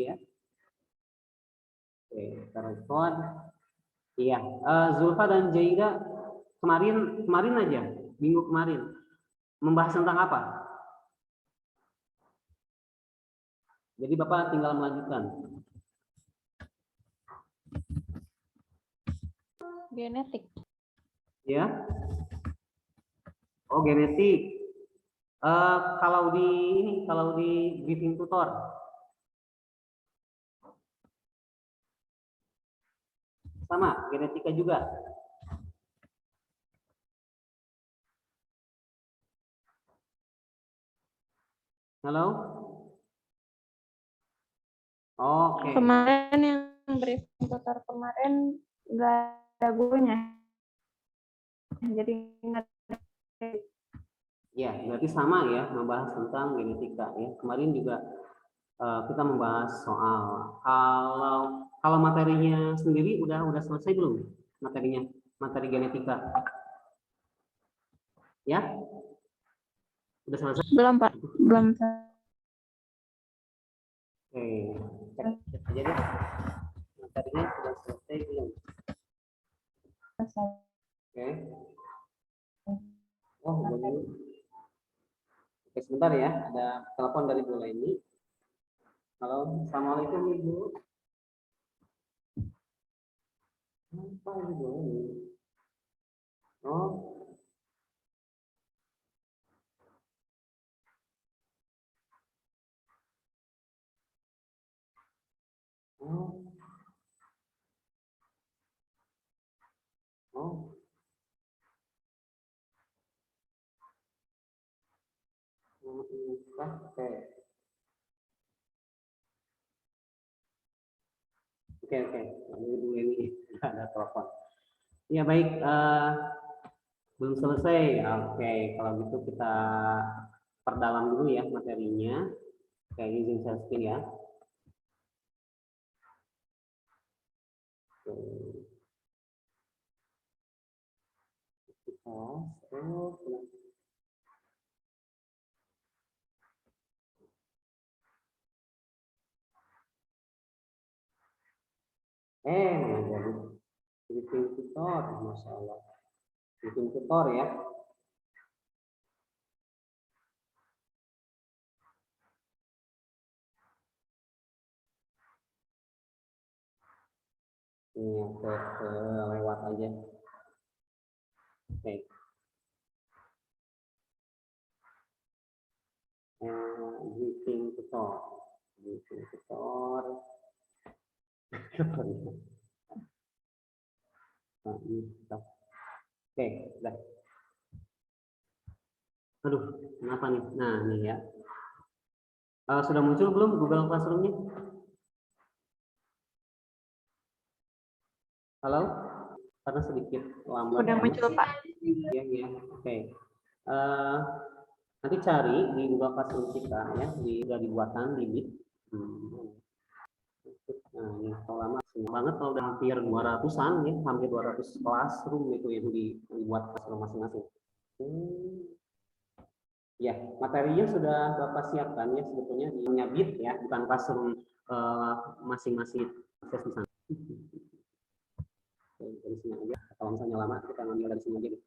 ya. Oke, kita record. Iya, Zulfa dan Jaida kemarin aja, minggu kemarin membahas tentang apa? Jadi Bapak tinggal melanjutkan. Genetik. Ya. Oh, genetik. Kalau di briefing tutor. Sama, genetika juga. Halo? Oke. Kemarin yang briefing tutor kemarin nggak ada gurunya. Jadi ingat. Ya, berarti sama ya, membahas tentang genetika ya. Kemarin juga kita membahas soal kalau materinya sendiri udah selesai belum materinya, materi genetika? Ya? Udah selesai? Belum, Pak. Belum. Oke, cek aja deh. Materinya sudah selesai belum? Selesai. Oke. Oh, belum. Oke, sebentar ya, ada telepon dari Bu Leni. Halo, assalamualaikum Ibu. Apa ini Bu Leni? Oh, oh, oh. Oke. Oke. Ibu Leni ada telepon. Ya baik, belum selesai. Oke, kalau gitu kita perdalam dulu ya materinya. Oke, izin saya screen ya. Oke. Jadi briefing tutor, Masya Allah. Briefing tutor ya. Ini ke lewat aja. Oke. Briefing tutor. Briefing tutor. Oke, udah. Aduh, kenapa nih? Nah, ini ya. Sudah muncul belum Google Classroom-nya? Halo? Karena sedikit lambat. Udah muncul, Pak. Iya. Oke. Nanti cari di Google Classroom kita ya, udah dibuatan di Meet. Nah, ini kalau lama banget kalau udah hampir 200-an ya, hampir 200 classroom itu yang dibuat classroom masing-masing. Ya, materinya sudah Bapak siapkan ya sebetulnya di Meet ya, bukan classroom masing-masing akses di sana. Dari sini aja. Kalau misalnya lama kita ngambil dari sini aja deh.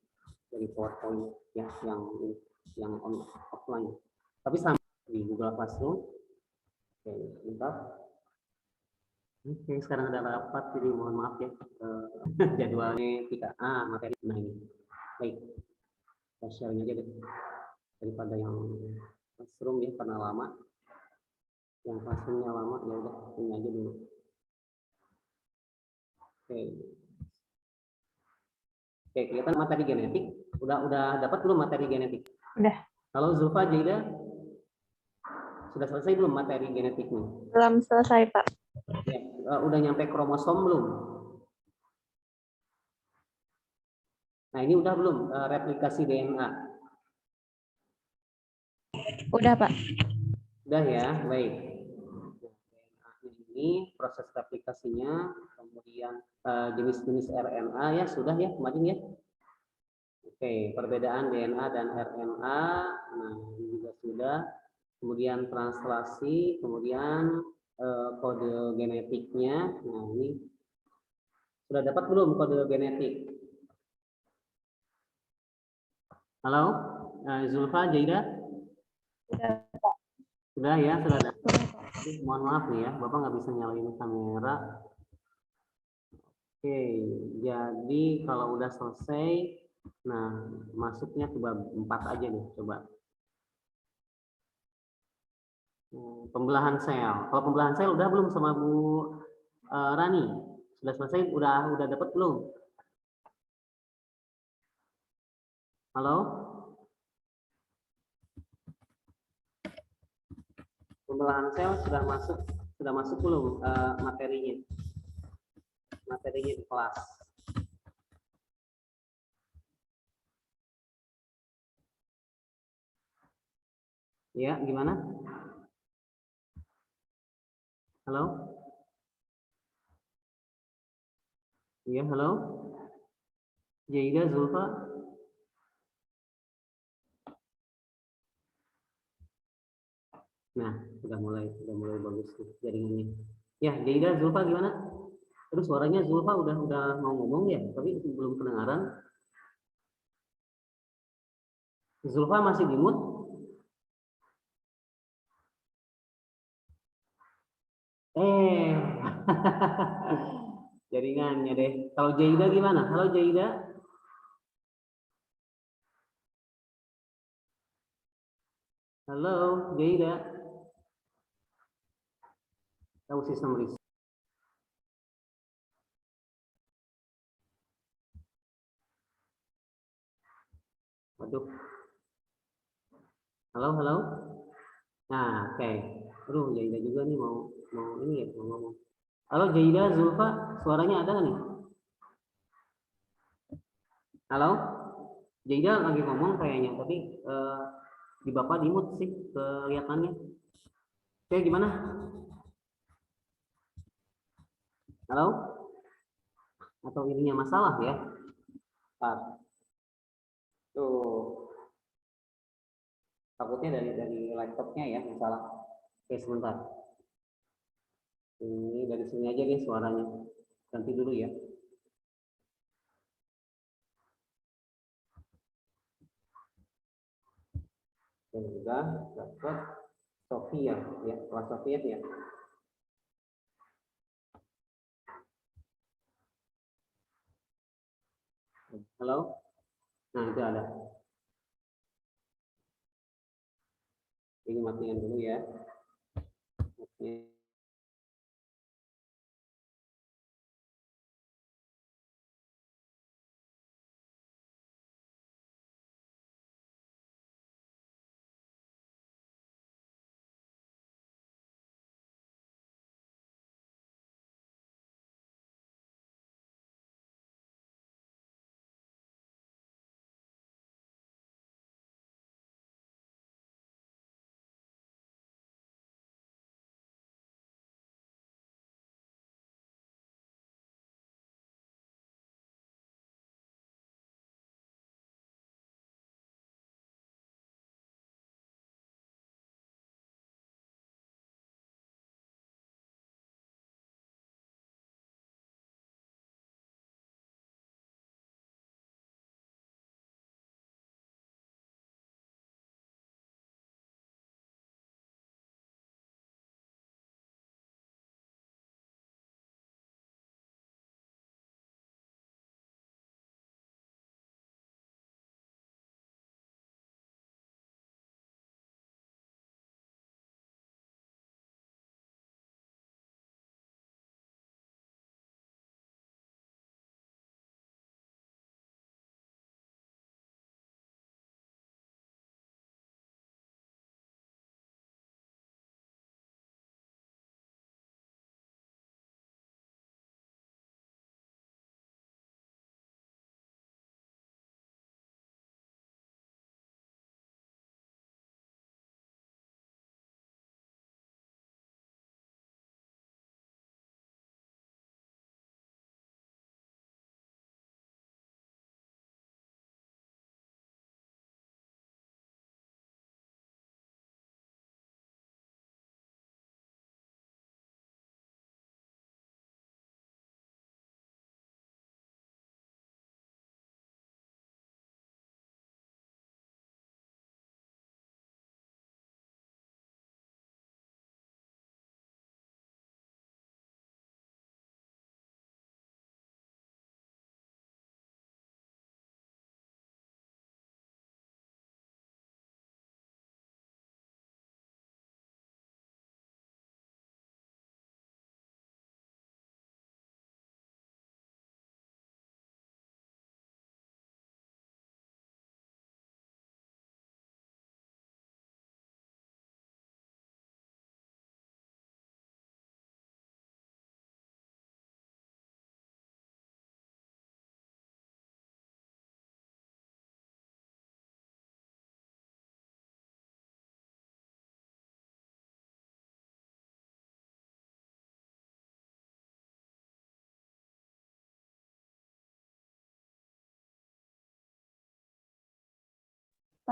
Dari PowerPoint ya yang offline. Tapi sama di Google Classroom. Oke, bentar. Oke, sekarang ada rapat, jadi mohon maaf ya. Jadwalnya tidak materi. Nah ini. Baik. Kita sharing aja deh. Daripada yang classroom ya karena lama. Yang classroomnya lama ya udah ini aja dulu. Oke, kelihatan materi genetik. Udah dapat belum materi genetik? Udah. Halo Zulfa, Jaida. Sudah selesai belum materi genetiknya? Belum selesai, Pak. Ya, udah nyampe kromosom belum? Nah, ini udah belum replikasi DNA? Udah, Pak. Udah ya, baik. DNA ini proses replikasinya, kemudian jenis-jenis RNA ya sudah ya kemarin ya. Oke, perbedaan DNA dan RNA, nah ini juga sudah. Kemudian translasi, kemudian genetiknya. Nah, ini sudah dapat belum kode genetik? Halo, Zulfa, Jaida? Sudah ya, sudah dapat. Mohon maaf nih ya, Bapak nggak bisa nyalain kamera. Oke, jadi kalau udah selesai, nah masuknya ke bab 4 aja nih, coba. Pembelahan sel. Kalau pembelahan sel udah belum sama Bu Rani? Sudah selesai? Udah dapat belum? Halo? Pembelahan sel sudah masuk belum materinya? Materinya di kelas. Ya, gimana? Halo? Iya, halo? Jaida, Zulfa? Nah, sudah mulai bagus jaringannya. Ya, Jaida, Zulfa gimana? Terus suaranya Zulfa udah mau ngomong ya, tapi belum kedengaran. Zulfa masih di mute? Jaringannya deh. Kalau Jaida gimana? Halo Jaida? Halo Jaida? Tahu sistem riset. Waduh. Halo, halo. Nah, oke. Aduh, Jaida juga nih mau ini ya, mau ngomong. Halo Jaida, Zulfa, suaranya ada nggak nih? Halo? Jaida lagi ngomong kayaknya, tapi di Bapak di mute sih kelihatannya. Oke, gimana? Halo? Atau ininya masalah ya? Tuh, takutnya dari laptopnya ya masalah. Oke, sebentar. Ini dari sini aja deh suaranya. Ganti dulu ya. Dan juga dapat Sofia ya, kelas Sofia ya. Halo? Nah, itu ada. Ini matikan dulu ya. Oke.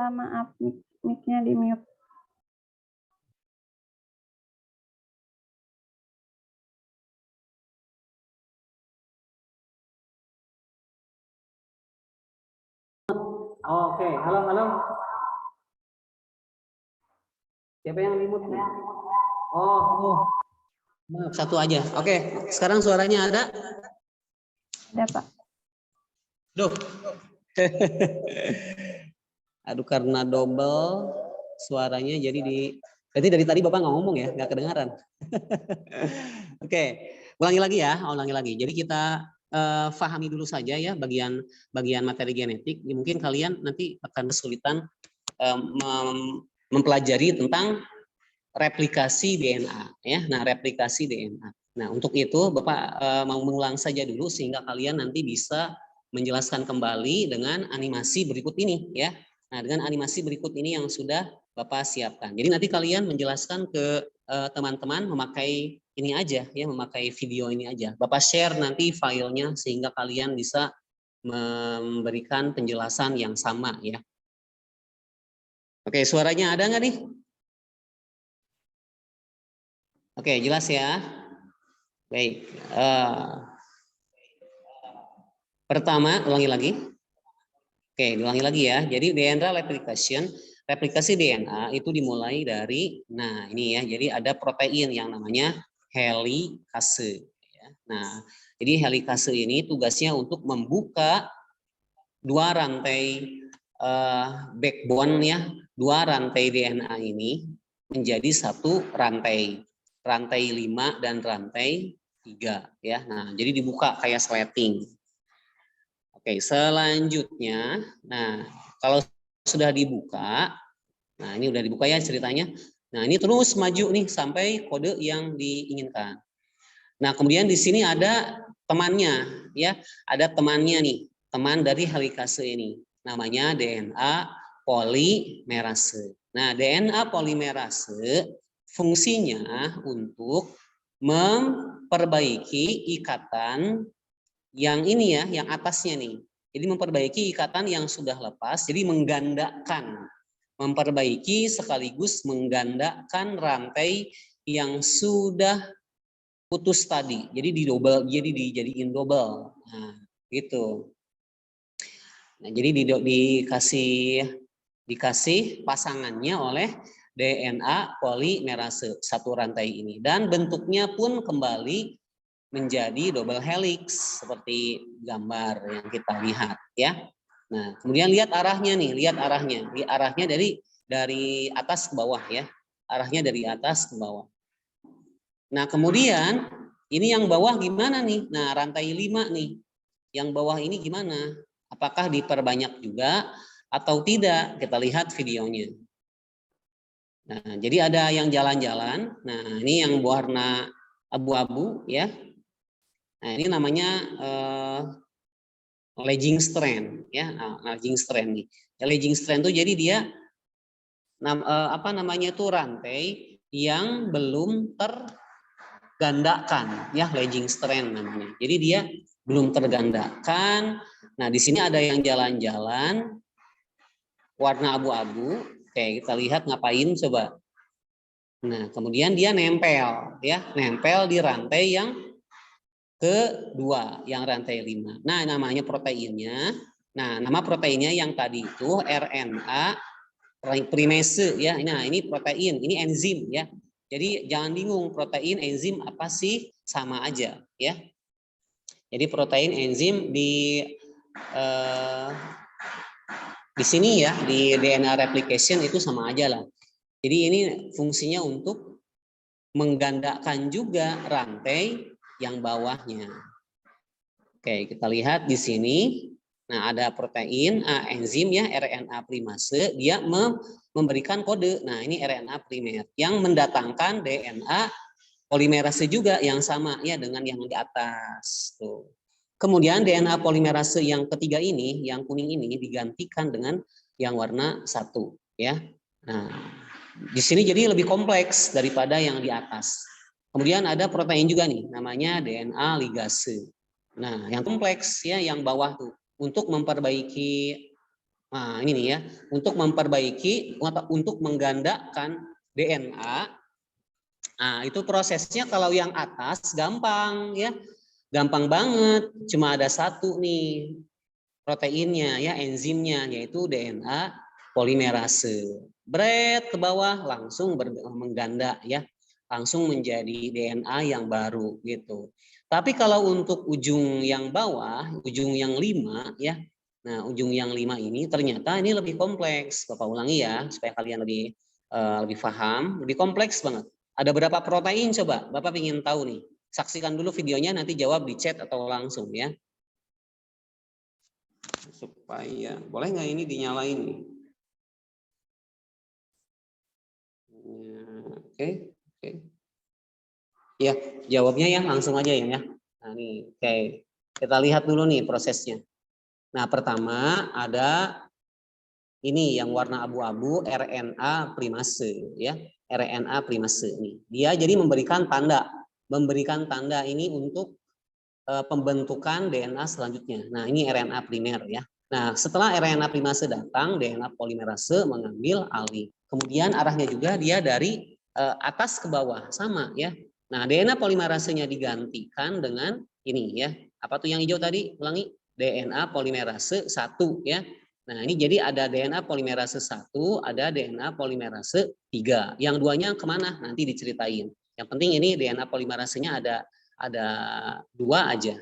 Pak, maaf, mic-nya di mute. Oke, halo, halo. Siapa yang limut? Oh, maaf, satu aja. Oke, sekarang suaranya ada? Ada, Pak. Duh. Aduh, karena double suaranya jadi berarti dari tadi Bapak nggak ngomong ya, nggak kedengaran. Oke, ulangi lagi ya, ulangi lagi. Jadi kita pahami dulu saja ya bagian materi genetik. Mungkin kalian nanti akan kesulitan mempelajari tentang replikasi DNA ya. Nah, replikasi DNA. Nah, untuk itu Bapak mau mengulang saja dulu sehingga kalian nanti bisa menjelaskan kembali dengan animasi berikut ini ya. Nah, dengan animasi berikut ini yang sudah Bapak siapkan. Jadi nanti kalian menjelaskan ke teman-teman memakai ini aja ya, memakai video ini aja. Bapak share nanti filenya sehingga kalian bisa memberikan penjelasan yang sama ya. Oke, suaranya ada nggak nih? Oke, jelas ya. Baik. Pertama, ulangi lagi. Oke, ulangi lagi ya. Jadi DNA replikasi DNA itu dimulai dari, nah ini ya. Jadi ada protein yang namanya helikase. Nah, jadi helikase ini tugasnya untuk membuka dua rantai backbone ya, dua rantai DNA ini menjadi satu rantai 5 dan rantai 3 ya. Nah, jadi dibuka kayak sleting. Oke, selanjutnya, nah kalau sudah dibuka, nah ini udah dibuka ya ceritanya. Nah, ini terus maju nih sampai kode yang diinginkan. Nah, kemudian di sini ada temannya ya, ada temannya nih, teman dari helikase ini. Namanya DNA polimerase. Nah, DNA polimerase fungsinya untuk memperbaiki ikatan yang ini ya, yang atasnya nih. Jadi memperbaiki ikatan yang sudah lepas, jadi menggandakan, memperbaiki sekaligus menggandakan rantai yang sudah putus tadi. Jadi dijadiin double. Nah, gitu. Nah, jadi dikasih pasangannya oleh DNA polimerase satu rantai ini, dan bentuknya pun kembali menjadi double helix seperti gambar yang kita lihat ya. Nah, kemudian lihat arahnya nih, lihat arahnya. Arahnya dari atas ke bawah ya. Arahnya dari atas ke bawah. Nah, kemudian ini yang bawah gimana nih? Nah, rantai 5 nih. Yang bawah ini gimana? Apakah diperbanyak juga atau tidak? Kita lihat videonya. Nah, jadi ada yang jalan-jalan. Nah, ini yang warna abu-abu ya. Nah, ini namanya lagging strand ya. Nah, lagging strand nih. Lagging strand itu jadi dia apa namanya itu rantai yang belum tergandakan ya, lagging strand namanya. Jadi dia belum tergandakan. Nah, di sini ada yang jalan-jalan warna abu-abu. Oke, kita lihat ngapain coba. Nah, kemudian dia nempel ya, nempel di rantai yang kedua, yang rantai 5. Nah, namanya proteinnya. Nah, nama proteinnya yang tadi itu RNA primase ya. Nah, ini protein, ini enzim ya. Jadi jangan bingung, protein, enzim apa sih? Sama aja ya. Jadi protein, enzim di sini ya, di DNA replication itu sama aja lah. Jadi ini fungsinya untuk menggandakan juga rantai yang bawahnya. Oke, kita lihat di sini. Nah, ada protein, enzim ya, RNA primase, dia memberikan kode. Nah, ini RNA primer yang mendatangkan DNA polimerase juga yang sama ya dengan yang di atas. Tuh. Kemudian DNA polimerase yang ketiga ini, yang kuning ini digantikan dengan yang warna 1 ya. Nah, di sini jadi lebih kompleks daripada yang di atas. Kemudian ada protein juga nih, namanya DNA ligase. Nah, yang kompleks ya, yang bawah tuh untuk memperbaiki Nah, ini nih ya, untuk memperbaiki atau untuk menggandakan DNA. Nah, itu prosesnya kalau yang atas gampang ya. Gampang banget, cuma ada satu nih proteinnya ya, enzimnya yaitu DNA polimerase. Bret ke bawah langsung mengganda ya, langsung menjadi DNA yang baru gitu. Tapi kalau untuk ujung yang bawah, ujung yang 5 ya. Nah, ujung yang 5 ini ternyata ini lebih kompleks. Bapak ulangi ya supaya kalian lebih paham, lebih kompleks banget. Ada berapa protein coba? Bapak ingin tahu nih. Saksikan dulu videonya, nanti jawab di chat atau langsung ya. Supaya boleh nggak ini dinyalain nih? Oke, oke. Ya, jawabnya ya langsung aja ya. Nah, nih, oke. Kita lihat dulu nih prosesnya. Nah, pertama ada ini yang warna abu-abu RNA primase ya. RNA primase nih. Dia jadi memberikan tanda ini untuk pembentukan DNA selanjutnya. Nah, ini RNA primer ya. Nah, setelah RNA primase datang, DNA polimerase mengambil alih. Kemudian arahnya juga dia dari atas ke bawah, sama ya. Nah, DNA polimerasenya digantikan dengan ini ya. Apa tuh yang hijau tadi? Ulangi. DNA polimerase 1 ya. Nah, ini jadi ada DNA polimerase 1, ada DNA polimerase 3. Yang duanya kemana? Nanti diceritain. Yang penting ini DNA polimerasenya ada 2 aja.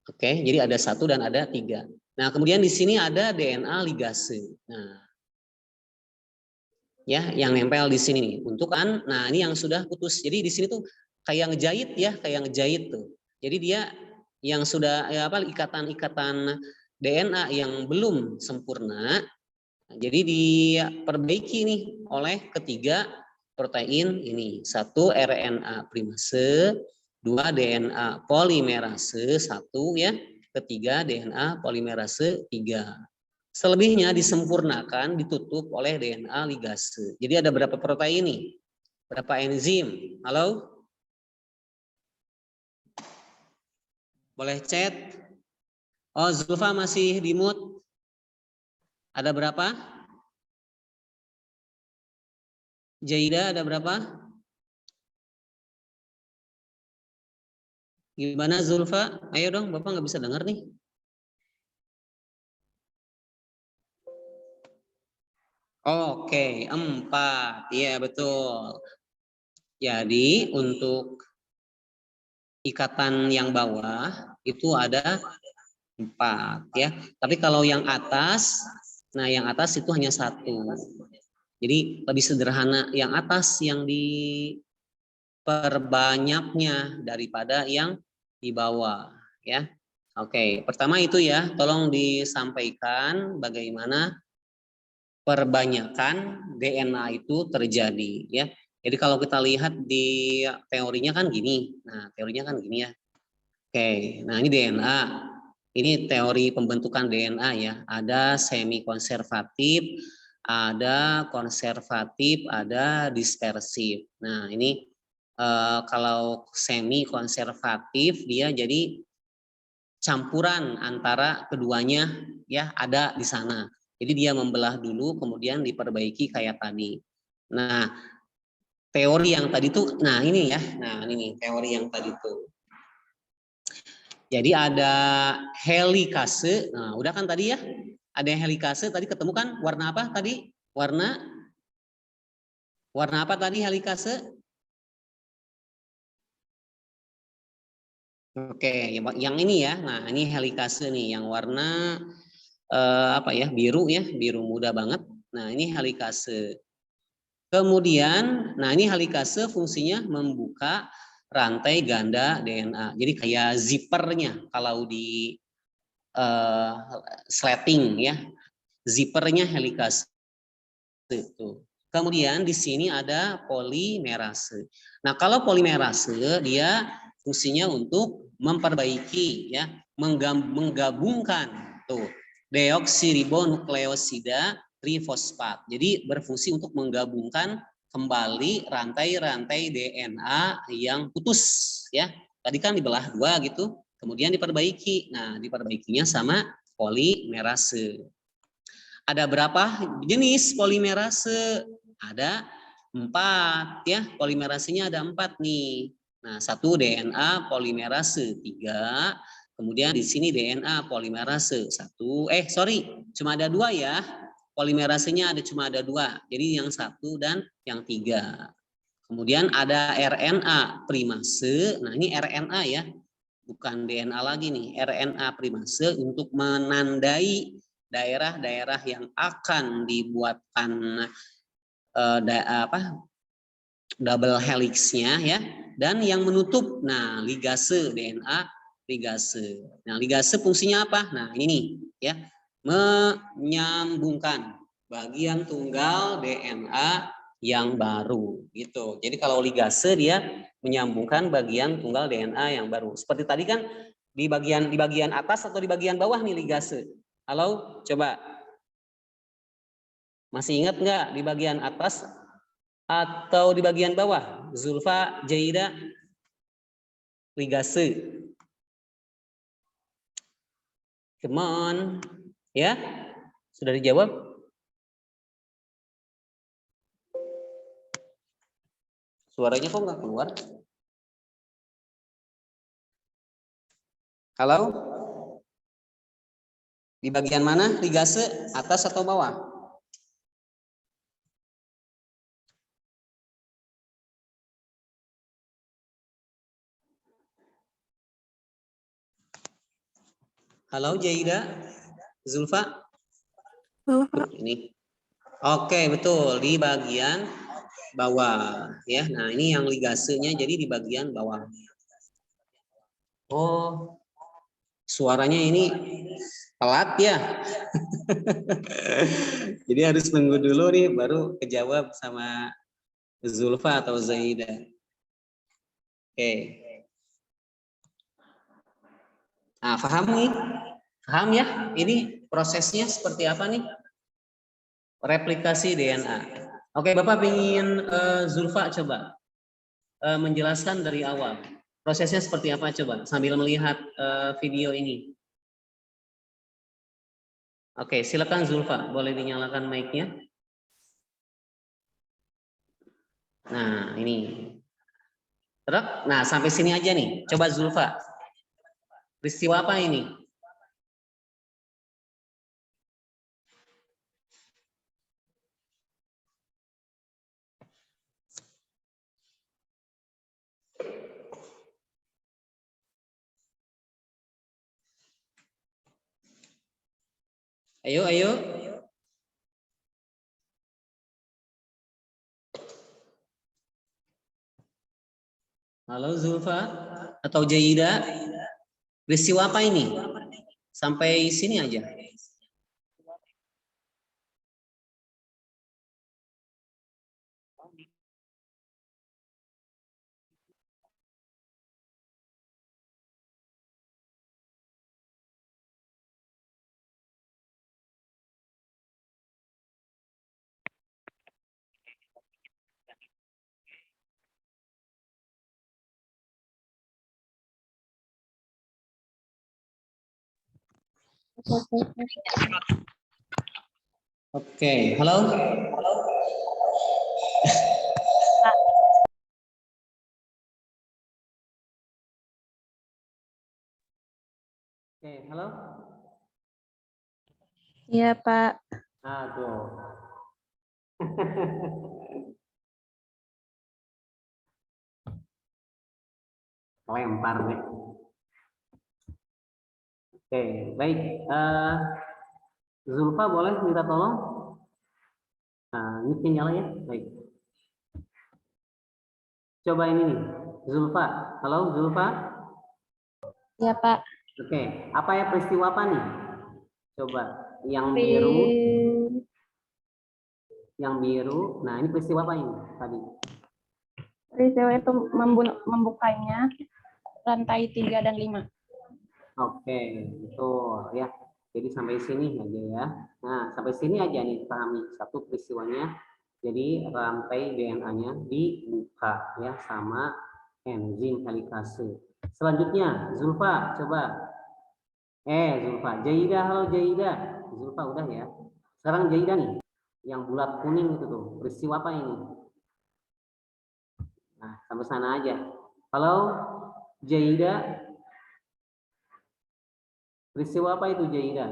Oke, jadi ada 1 dan ada 3. Nah, kemudian di sini ada DNA ligase. Nah, ya, yang nempel di sini nih. Untuk nah ini yang sudah putus. Jadi di sini tuh kayak ngejahit ya, kayak ngejahit tuh. Jadi dia yang sudah ikatan-ikatan DNA yang belum sempurna. Nah, jadi diperbaiki nih oleh ketiga protein ini. 1 RNA primase, 2 DNA polimerase 1 ya, ketiga DNA polimerase 3. Selebihnya disempurnakan ditutup oleh DNA ligase. Jadi ada berapa protein nih? Berapa enzim? Halo? Boleh chat? Oh, Zulfa masih di mute. Ada berapa? Jaida ada berapa? Gimana Zulfa? Ayo dong, Bapak nggak bisa dengar nih. Oke, 4. Iya, betul. Jadi untuk ikatan yang bawah itu ada 4 ya. Tapi kalau yang atas, nah yang atas itu hanya 1. Jadi lebih sederhana yang atas yang diperbanyaknya daripada yang di bawah ya. Oke, pertama itu ya, tolong disampaikan bagaimana perbanyakan DNA itu terjadi ya. Jadi kalau kita lihat di teorinya kan gini. Nah, teorinya kan gini ya. Oke, nah ini DNA. Ini teori pembentukan DNA ya. Ada semi konservatif, ada konservatif, ada dispersif. Nah, ini kalau semi konservatif dia jadi campuran antara keduanya ya, ada di sana. Jadi dia membelah dulu kemudian diperbaiki kayak tadi. Nah, teori yang tadi tuh, nah ini ya, nah ini teori yang tadi tuh. Jadi ada helikase, nah udah kan tadi ya, ada helikase tadi ketemu kan warna apa tadi? Warna apa tadi helikase? Oke, yang ini ya, nah ini helikase nih, yang warna apa ya, biru ya, biru muda banget. Nah ini helikase. Kemudian, nah ini helikase fungsinya membuka rantai ganda DNA. Jadi kayak zippernya kalau di sleting ya, zippernya helikase itu. Kemudian di sini ada polimerase. Nah kalau polimerase dia fungsinya untuk memperbaiki ya, menggabungkan tuh deoksiribonukleosida trifosfat. Jadi berfungsi untuk menggabungkan kembali rantai-rantai DNA yang putus ya. Tadi kan dibelah 2 gitu, kemudian diperbaiki. Nah, diperbaikinya sama polimerase. Ada berapa jenis polimerase? Ada 4 ya, polimerasenya ada 4 nih. Nah, 1 DNA polimerase 3, kemudian di sini DNA polimerase 1. Cuma ada 2 ya. Polimerasenya cuma ada 2. Jadi yang 1 dan yang 3. Kemudian ada RNA primase. Nah, ini RNA ya. Bukan DNA lagi nih. RNA primase untuk menandai daerah-daerah yang akan dibuatkan double helixnya ya, dan yang menutup, nah ligase, DNA ligase. Nah, ligase fungsinya apa? Nah, ini nih ya, menyambungkan bagian tunggal DNA yang baru gitu. Jadi kalau ligase dia menyambungkan bagian tunggal DNA yang baru. Seperti tadi kan di bagian atas atau di bagian bawah nih ligase. Halo, coba. Masih ingat nggak di bagian atas atau di bagian bawah? Zulfa, Jaida, ligase. Come on. Ya? Sudah dijawab? Suaranya kok nggak keluar? Halo? Di bagian mana ligase? Atas atau bawah? Halo Jaida, Zulfa? Bawah, Pak. Ini. Oke, betul, di bagian bawah ya. Nah, ini yang ligasenya jadi di bagian bawah. Oh, suaranya ini telat ya. Jadi harus nunggu dulu nih baru kejawab sama Zulfa atau Zaida. Oke. Nah, paham nih? Paham ya? Ini prosesnya seperti apa nih? Replikasi DNA. Oke, Bapak ingin Zulfa coba menjelaskan dari awal. Prosesnya seperti apa coba sambil melihat video ini. Oke, silakan Zulfa, boleh dinyalakan mic-nya. Nah, ini. Nah, sampai sini aja nih. Coba Zulfa. Peristiwa apa ini? Ayo, ayo. Halo Zulfa atau Jaida. Peristiwa apa ini? Sampai sini aja. Oke, halo. Oke, halo. Iya, Pak. Aduh. Lempar deh. Oke, baik. Zulfa boleh minta tolong? Nah, mic-nya nyala ya. Baik. Coba ini nih, Zulfa. Halo Zulfa. Iya, Pak. Oke, apa ya peristiwa apa nih? Coba yang biru. Yang biru. Nah, ini peristiwa apa ini tadi? Peristiwa itu membukanya rantai 3 dan 5. Oke, betul ya. Jadi sampai sini aja ya. Nah, sampai sini aja nih pahami satu peristiwanya. Jadi rantai DNA-nya dibuka ya sama enzim helikase. Selanjutnya, Zulfa, coba. Zulfa, Jaida, halo Jaida. Zulfa udah ya. Sekarang Jaida nih, yang bulat kuning itu tuh, peristiwa apa ini? Nah, sampai sana aja. Halo, Jaida, peristiwa apa itu Jaida?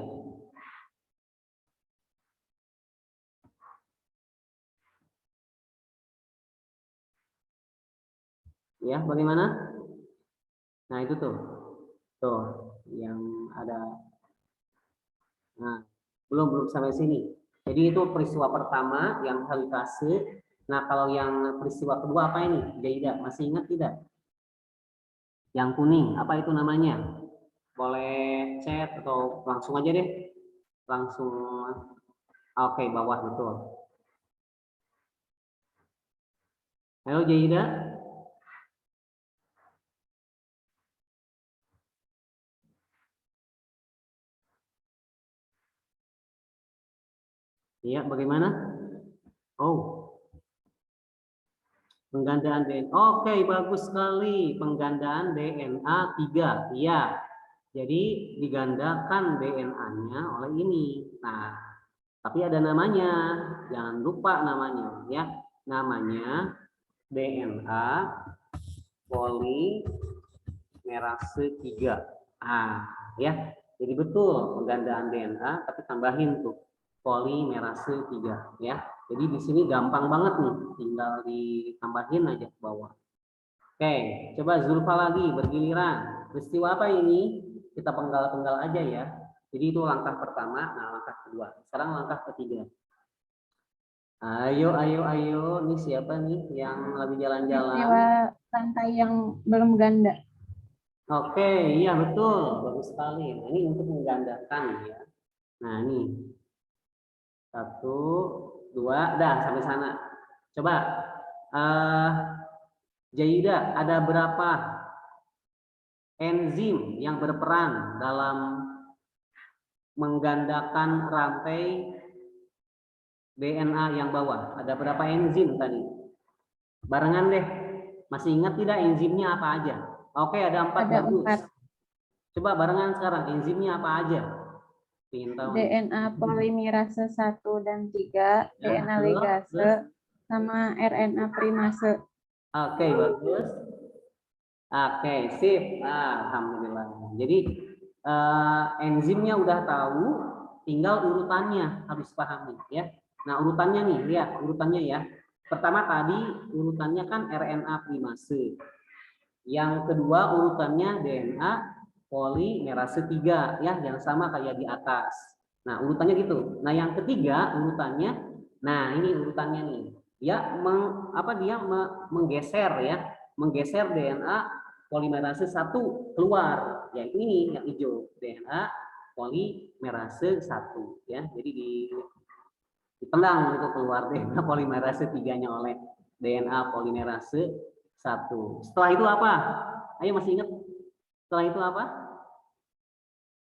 Ya, bagaimana? Nah, itu tuh. Tuh, yang ada. Nah, belum sampai sini. Jadi itu peristiwa pertama yang halitase. Nah, kalau yang peristiwa kedua apa ini? Jaida, masih ingat tidak? Yang kuning, apa itu namanya? Boleh chat atau langsung aja deh. Langsung. Oke, bawah betul. Halo Jaida. Iya, bagaimana? Oh, penggandaan DNA. Oke, bagus sekali. Penggandaan DNA 3. Iya. Jadi digandakan DNA-nya oleh ini. Nah, tapi ada namanya. Jangan lupa namanya ya. Namanya DNA polimerase 3. Ah, ya. Jadi betul penggandaan DNA tapi tambahin tuh polimerase 3 ya. Jadi di sini gampang banget nih, tinggal ditambahin aja ke bawah. Oke, coba Zulfa lagi bergiliran. Peristiwa apa ini? Kita penggal-penggal aja ya. Jadi itu langkah pertama, nah langkah kedua. Sekarang langkah ketiga. Ayo. Ini siapa nih yang lagi jalan-jalan? Peristiwa rantai yang belum ganda. Oke, iya betul. Bagus sekali. Nah, ini untuk menggandakan ya. Nah, ini. 1, 2, dah sampai sana. Coba. Jaida, ada berapa enzim yang berperan dalam menggandakan rantai DNA yang bawah? Ada berapa enzim tadi? Barengan deh. Masih ingat tidak enzimnya apa aja? Oke, ada 4. Ada bagus. 4. Coba barengan sekarang, enzimnya apa aja? Ingin tahu. DNA polimerase 1 dan 3, DNA ligase, sama RNA primase. Oke, bagus. Oke, sip. Alhamdulillah. Jadi enzimnya udah tahu, tinggal urutannya harus pahami ya. Nah, urutannya nih, lihat urutannya ya. Pertama tadi urutannya kan RNA primase. Yang kedua urutannya DNA polimerase 3 ya, yang sama kayak di atas. Nah, urutannya gitu. Nah, yang ketiga urutannya, nah ini urutannya nih. Dia menggeser ya, menggeser DNA polimerase 1 keluar, yaitu ini yang hijau, DNA polimerase 1 ya. Jadi ditendang itu keluar DNA polimerase 3-nya oleh DNA polimerase 1. Setelah itu apa? Ayo, masih ingat? Setelah itu apa?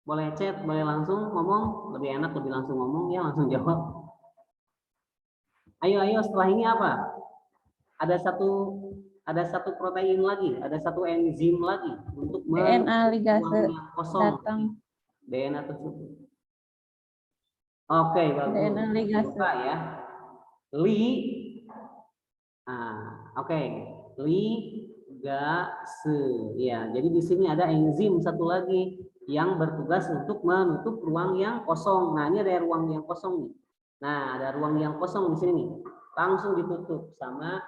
Boleh chat, boleh langsung ngomong, lebih enak lebih langsung ngomong ya, langsung jawab. Ayo, setelah ini apa? Ada satu protein lagi, ada satu enzim lagi untuk DNA ligase kosong datang. DNA tersebut. Oke, bagus. DNA ligase. Buka ya. Oke. Ligase. Ya, jadi di sini ada enzim satu lagi yang bertugas untuk menutup ruang yang kosong. Nah, ini ada ruang yang kosong nih. Nah, ada ruang yang kosong di sini nih. Langsung ditutup sama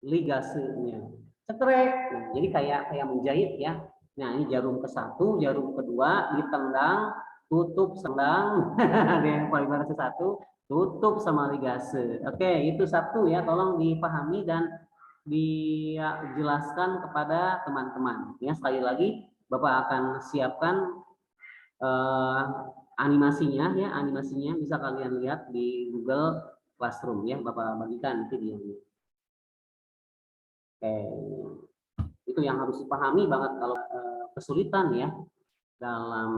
ligasenya. Cekrek. Nah, jadi kayak menjahit ya. Nah, ini jarum ke-1, jarum kedua ditendang, tutup sendang dengan polimerase 1, tutup sama ligase. Oke, itu 1 ya, tolong dipahami dan dijelaskan kepada teman-teman. Ya, sekali lagi Bapak akan siapkan animasinya ya, animasinya bisa kalian lihat di Google Classroom ya, Bapak bagikan videonya. Oke, itu yang harus dipahami banget kalau kesulitan ya dalam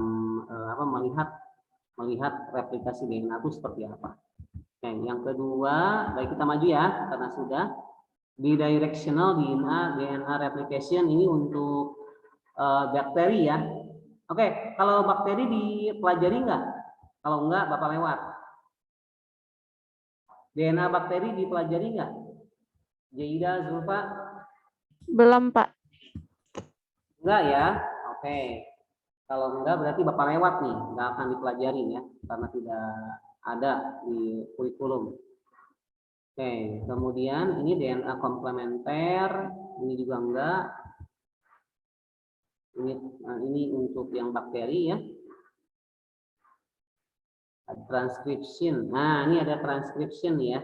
melihat replikasi DNA itu seperti apa. Oke, yang kedua, baik kita maju ya karena sudah bidirectional DNA replication ini untuk bakteri ya. Oke, kalau bakteri dipelajari nggak? Kalau enggak, Bapak lewat. DNA bakteri dipelajari nggak? Jaida, Zulfa? Belum, Pak. Enggak ya? Oke. Kalau enggak berarti Bapak lewat nih, nggak akan dipelajarin ya, karena tidak ada di kurikulum. Oke, kemudian ini DNA komplementer, ini juga enggak. Ini untuk yang bakteri ya. Transcription. Nah, ini ada transcription ya.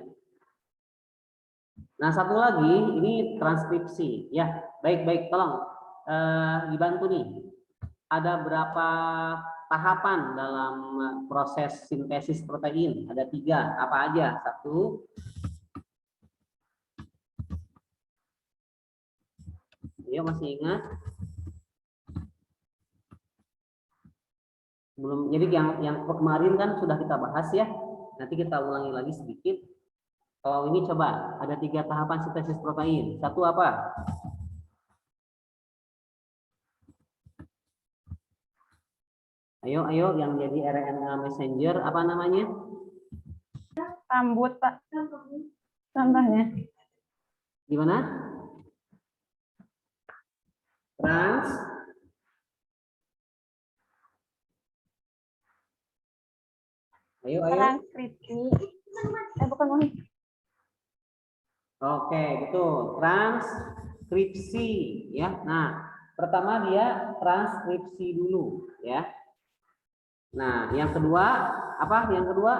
Nah, satu lagi ini transkripsi ya. Baik, tolong dibantu nih. Ada berapa tahapan dalam proses sintesis protein? Ada 3. Apa aja? 1. Ayo, masih ingat? Belum. Jadi yang kemarin kan sudah kita bahas ya. Nanti kita ulangi lagi sedikit. Kalau ini coba ada 3 tahapan sintesis protein. 1 apa? Ayo yang jadi RNA messenger apa namanya? Rambut, Pak. Contohnya. Gimana? Ayo. Transkripsi. Bukan mau. Oke, betul. Transkripsi ya. Nah, pertama dia transkripsi dulu ya. Nah, yang kedua apa? Yang kedua?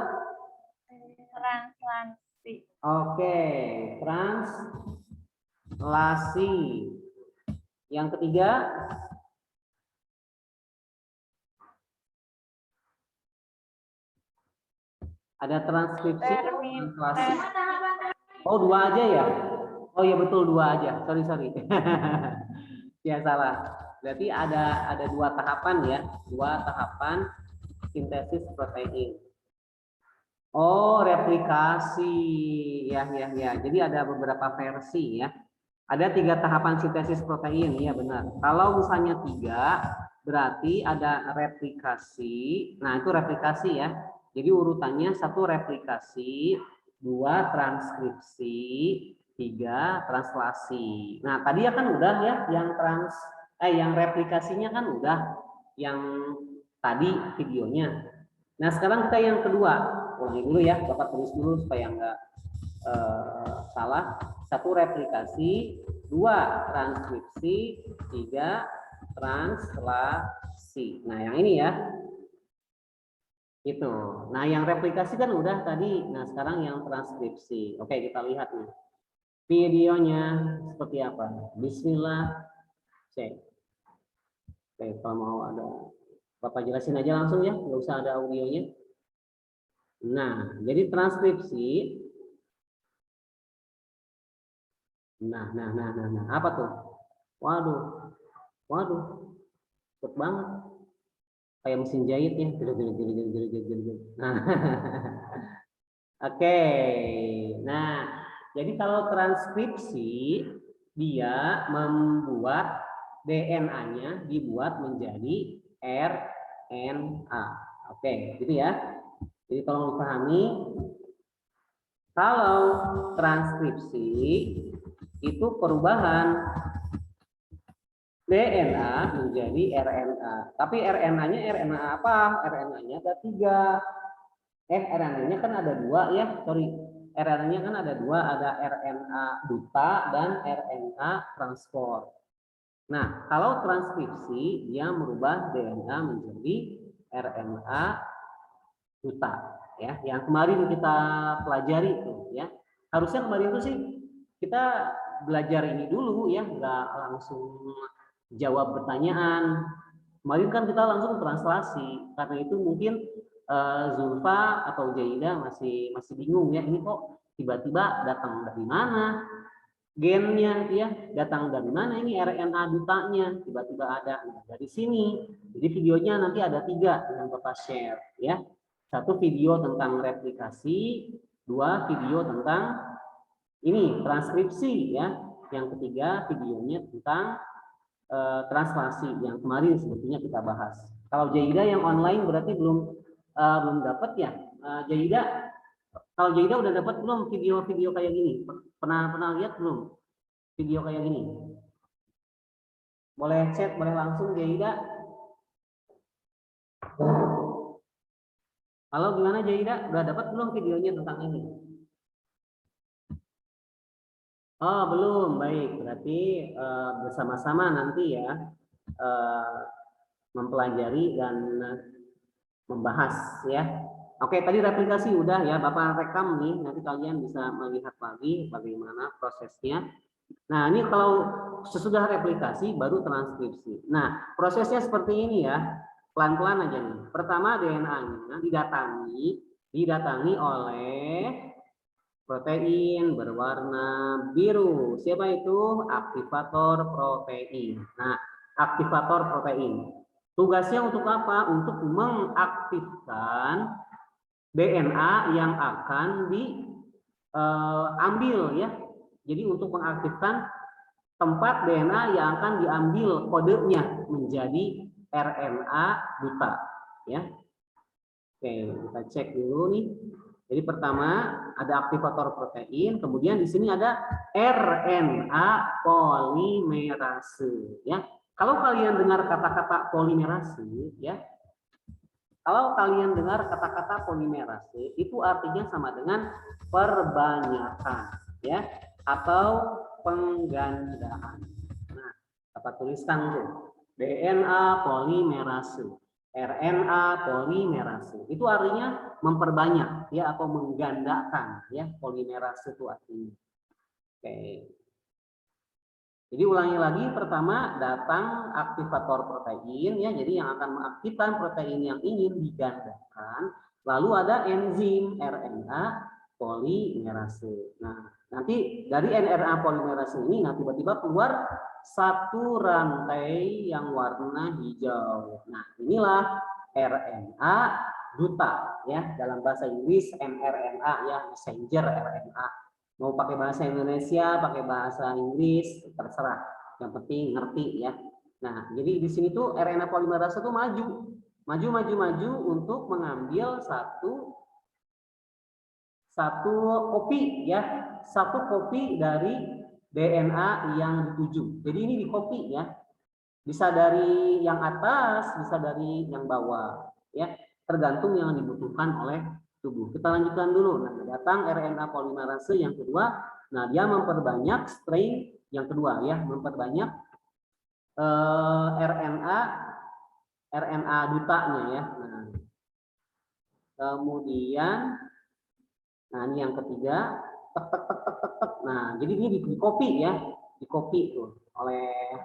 Translasi. Oke, translasi. Yang ketiga? Ada transkripsi, translasi. Oh, 2 aja ya? Oh iya betul, 2 aja. Sorry. Ya salah. Berarti ada 2 tahapan ya, 2 tahapan sintesis protein. Oh, replikasi. Ya. Jadi ada beberapa versi ya. Ada 3 tahapan sintesis protein, ya benar. Kalau misalnya 3, berarti ada replikasi. Nah, itu replikasi ya. Jadi urutannya 1 replikasi, 2 transkripsi, 3 translasi. Nah, tadi ya kan udah ya yang replikasinya kan udah yang tadi videonya. Nah, sekarang kita yang kedua. Ulangi dulu ya, Bapak tulis dulu supaya enggak salah. 1 replikasi, 2 transkripsi, 3 translasi. Nah, yang ini ya. Itu. Nah, yang replikasi kan udah tadi. Nah, sekarang yang transkripsi. Oke, kita lihat nih. Videonya seperti apa? Bismillah. Cek. Oke, kalau mau ada Bapak jelasin aja langsung ya, nggak usah ada audionya. Nah, jadi transkripsi. Nah, apa tuh? Waduh, cepet banget. Kayak mesin jahit ya. Nah, oke. Nah, jadi kalau transkripsi dia membuat DNA-nya dibuat menjadi RNA. Oke, gitu ya. Jadi tolong dipahami. Kalau transkripsi itu perubahan DNA menjadi RNA. Tapi RNA-nya RNA apa? RNA-nya ada 3. RNA-nya kan ada 2 ya. Sorry. RNA-nya kan ada 2. Ada RNA duta dan RNA transport. Nah, kalau transkripsi dia merubah DNA menjadi RNA duta. Ya, yang kemarin kita pelajari itu ya. Harusnya kemarin itu sih kita belajar ini dulu ya, nggak langsung jawab pertanyaan. Kemarin kan kita langsung translasi, karena itu mungkin Zulfa atau Jaida masih bingung ya, ini kok tiba-tiba datang dari mana gennya ya, datang dari mana ini RNA dutanya, tiba-tiba ada dari sini. Jadi videonya nanti ada 3 yang Bapak share ya. 1 video tentang replikasi, 2 video tentang ini transkripsi ya. Yang ketiga videonya tentang translasi yang kemarin sebetulnya kita bahas. Kalau Jaida yang online berarti belum dapat ya. Jaida Kalau Jaida udah dapat belum video-video kayak gini? Pernah lihat belum video kayak gini? Boleh chat, boleh langsung Jaida. Halo, gimana Jaida? Udah dapat belum videonya tentang ini? Oh, belum. Baik, berarti bersama-sama nanti ya mempelajari dan membahas ya. Oke, tadi replikasi udah ya, Bapak rekam nih, nanti kalian bisa melihat lagi bagaimana prosesnya. Nah, ini kalau sesudah replikasi baru transkripsi. Nah, prosesnya seperti ini ya, pelan-pelan aja nih. Pertama DNA-nya didatangi oleh protein berwarna biru. Siapa itu? Aktivator protein. Nah, aktivator protein. Tugasnya untuk apa? Untuk mengaktifkan DNA yang akan diambil ya. Jadi untuk mengaktifkan tempat DNA yang akan diambil kodenya menjadi RNA duta ya. Oke, kita cek dulu nih. Jadi pertama ada aktivator protein, kemudian di sini ada RNA polimerase ya. Kalau kalian dengar kata-kata polimerase ya, kalau kalian dengar kata-kata polimerase itu artinya sama dengan perbanyakan ya atau penggandaan. Nah, dapat tulisan tuh DNA polimerase, RNA polimerase. Itu artinya memperbanyak ya atau menggandakan ya, polimerase itu artinya. Oke. Jadi ulangi lagi, pertama datang aktivator protein ya, jadi yang akan mengaktifkan protein yang ingin digandakan. Lalu ada enzim RNA polimerase. Nah, nanti dari RNA polimerase ini tiba-tiba keluar satu rantai yang warna hijau. Nah, inilah RNA duta ya, dalam bahasa Inggris mRNA ya, messenger RNA. Mau pakai bahasa Indonesia, pakai bahasa Inggris, terserah. Yang penting ngerti ya. Nah, jadi di sini tuh RNA polimerase tuh maju untuk mengambil satu kopi ya, satu kopi dari DNA yang dituju. Jadi ini di kopi ya. Bisa dari yang atas, bisa dari yang bawah ya. Tergantung yang dibutuhkan oleh tubuh. Kita lanjutkan dulu. Nah, datang RNA polimerase yang kedua. Nah, dia memperbanyak strain yang kedua ya, memperbanyak RNA dutanya ya. Nah, kemudian, nah ini yang ketiga, tek. Nah, jadi ini di copy ya, di copy tuh oleh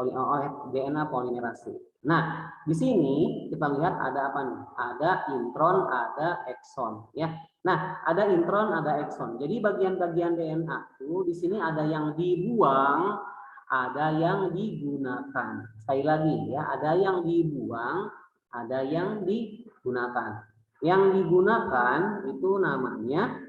oleh DNA polimerase. Nah, di sini kita lihat ada apa nih? Ada intron, ada ekson, ya. Nah, ada intron, ada ekson. Jadi bagian-bagian DNA itu di sini ada yang dibuang, ada yang digunakan. Sekali lagi ya, ada yang dibuang, ada yang digunakan. Yang digunakan itu namanya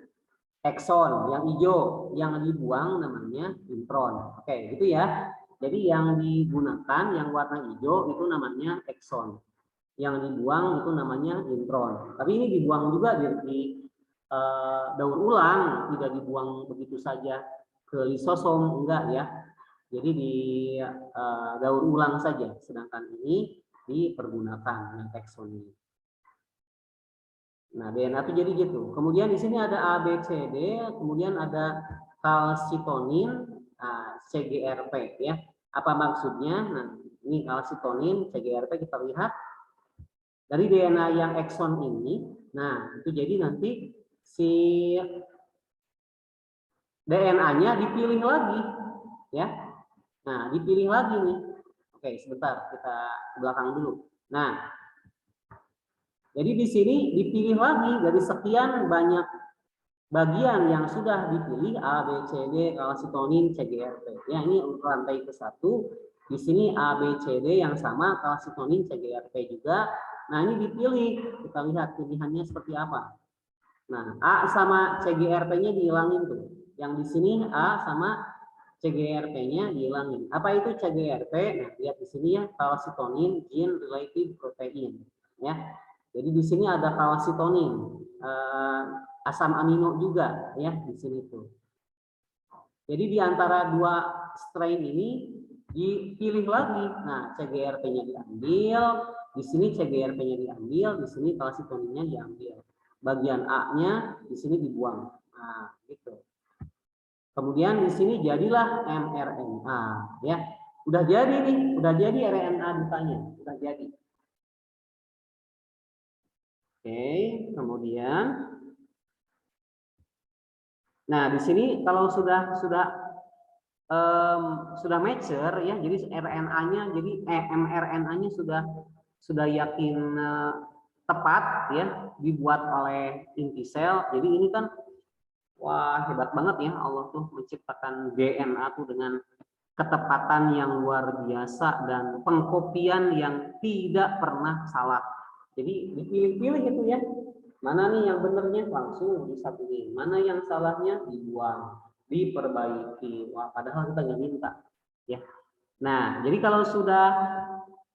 ekson, yang hijau, yang dibuang namanya intron. Oke, gitu ya. Jadi yang digunakan yang warna hijau itu namanya ekson. Yang dibuang itu namanya intron. Tapi ini dibuang juga di daur ulang, tidak dibuang begitu saja ke lisosom, enggak ya. Jadi di daur ulang saja. Sedangkan ini dipergunakan yang ekson ini. Nah, DNA itu jadi gitu. Kemudian di sini ada A, B, C, D, kemudian ada kalsitonin, CGRP ya. Apa maksudnya? Nah, ini kalsitonin, CGRP kita lihat dari DNA yang ekson ini. Nah, itu jadi nanti si DNA-nya dipilih lagi ya. Nah, dipilih lagi nih. Oke, sebentar kita ke belakang dulu. Nah, jadi di sini dipilih lagi dari sekian banyak bagian yang sudah dipilih A, B, C, D, kalsitonin, CGRP. Ya, ini rantai ke-1. Di sini A, B, C, D yang sama, kalsitonin, CGRP juga. Nah, ini dipilih. Kita lihat pilihannya seperti apa. Nah, A sama CGRP-nya dihilangin tuh. Yang di sini A sama CGRP-nya dihilangin. Apa itu CGRP? Nah, lihat di sini ya, kalsitonin, gene related protein. Ya. Jadi di sini ada kalsitonin, asam amino juga ya di sini tuh. Jadi di antara dua strain ini dipilih lagi. Nah, CGRP-nya diambil, di sini CGRP-nya diambil, di sini kalsitoninnya diambil. Bagian A-nya di sini dibuang. Nah, gitu. Kemudian di sini jadilah mRNA ya. Udah jadi nih, udah jadi RNA dutanya, udah jadi. Oke, kemudian nah di sini kalau sudah mature ya, jadi RNA-nya jadi mRNA-nya sudah yakin tepat ya dibuat oleh inti sel. Jadi ini kan wah hebat banget ya, Allah tuh menciptakan DNA tuh dengan ketepatan yang luar biasa dan pengkopian yang tidak pernah salah. Jadi dipilih-pilih itu ya. Mana nih yang benernya langsung disatuin, mana yang salahnya dibuang, diperbaiki. Wah, padahal kita nggak minta, ya. Nah, jadi kalau sudah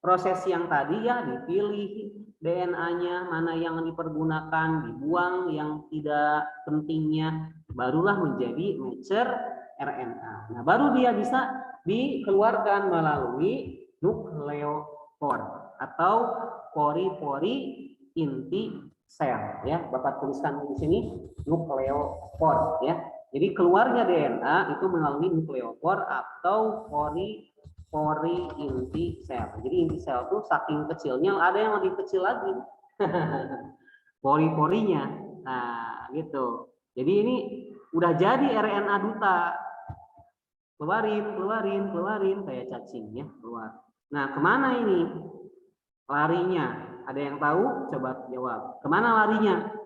proses yang tadi ya dipilih DNA-nya, mana yang dipergunakan, dibuang yang tidak pentingnya, barulah menjadi mature RNA. Nah, baru dia bisa dikeluarkan melalui nukleopor atau pori-pori inti sel ya. Bapak tuliskan di sini nukleopor ya. Jadi keluarnya DNA itu melalui nukleopor atau pori inti sel. Jadi inti sel itu saking kecilnya ada yang lebih kecil lagi. Pori-porinya. Nah, gitu. Jadi ini udah jadi RNA duta. Keluarin kayak cacing ya, keluar. Nah, kemana ini larinya? Ada yang tahu? Coba jawab. Kemana larinya?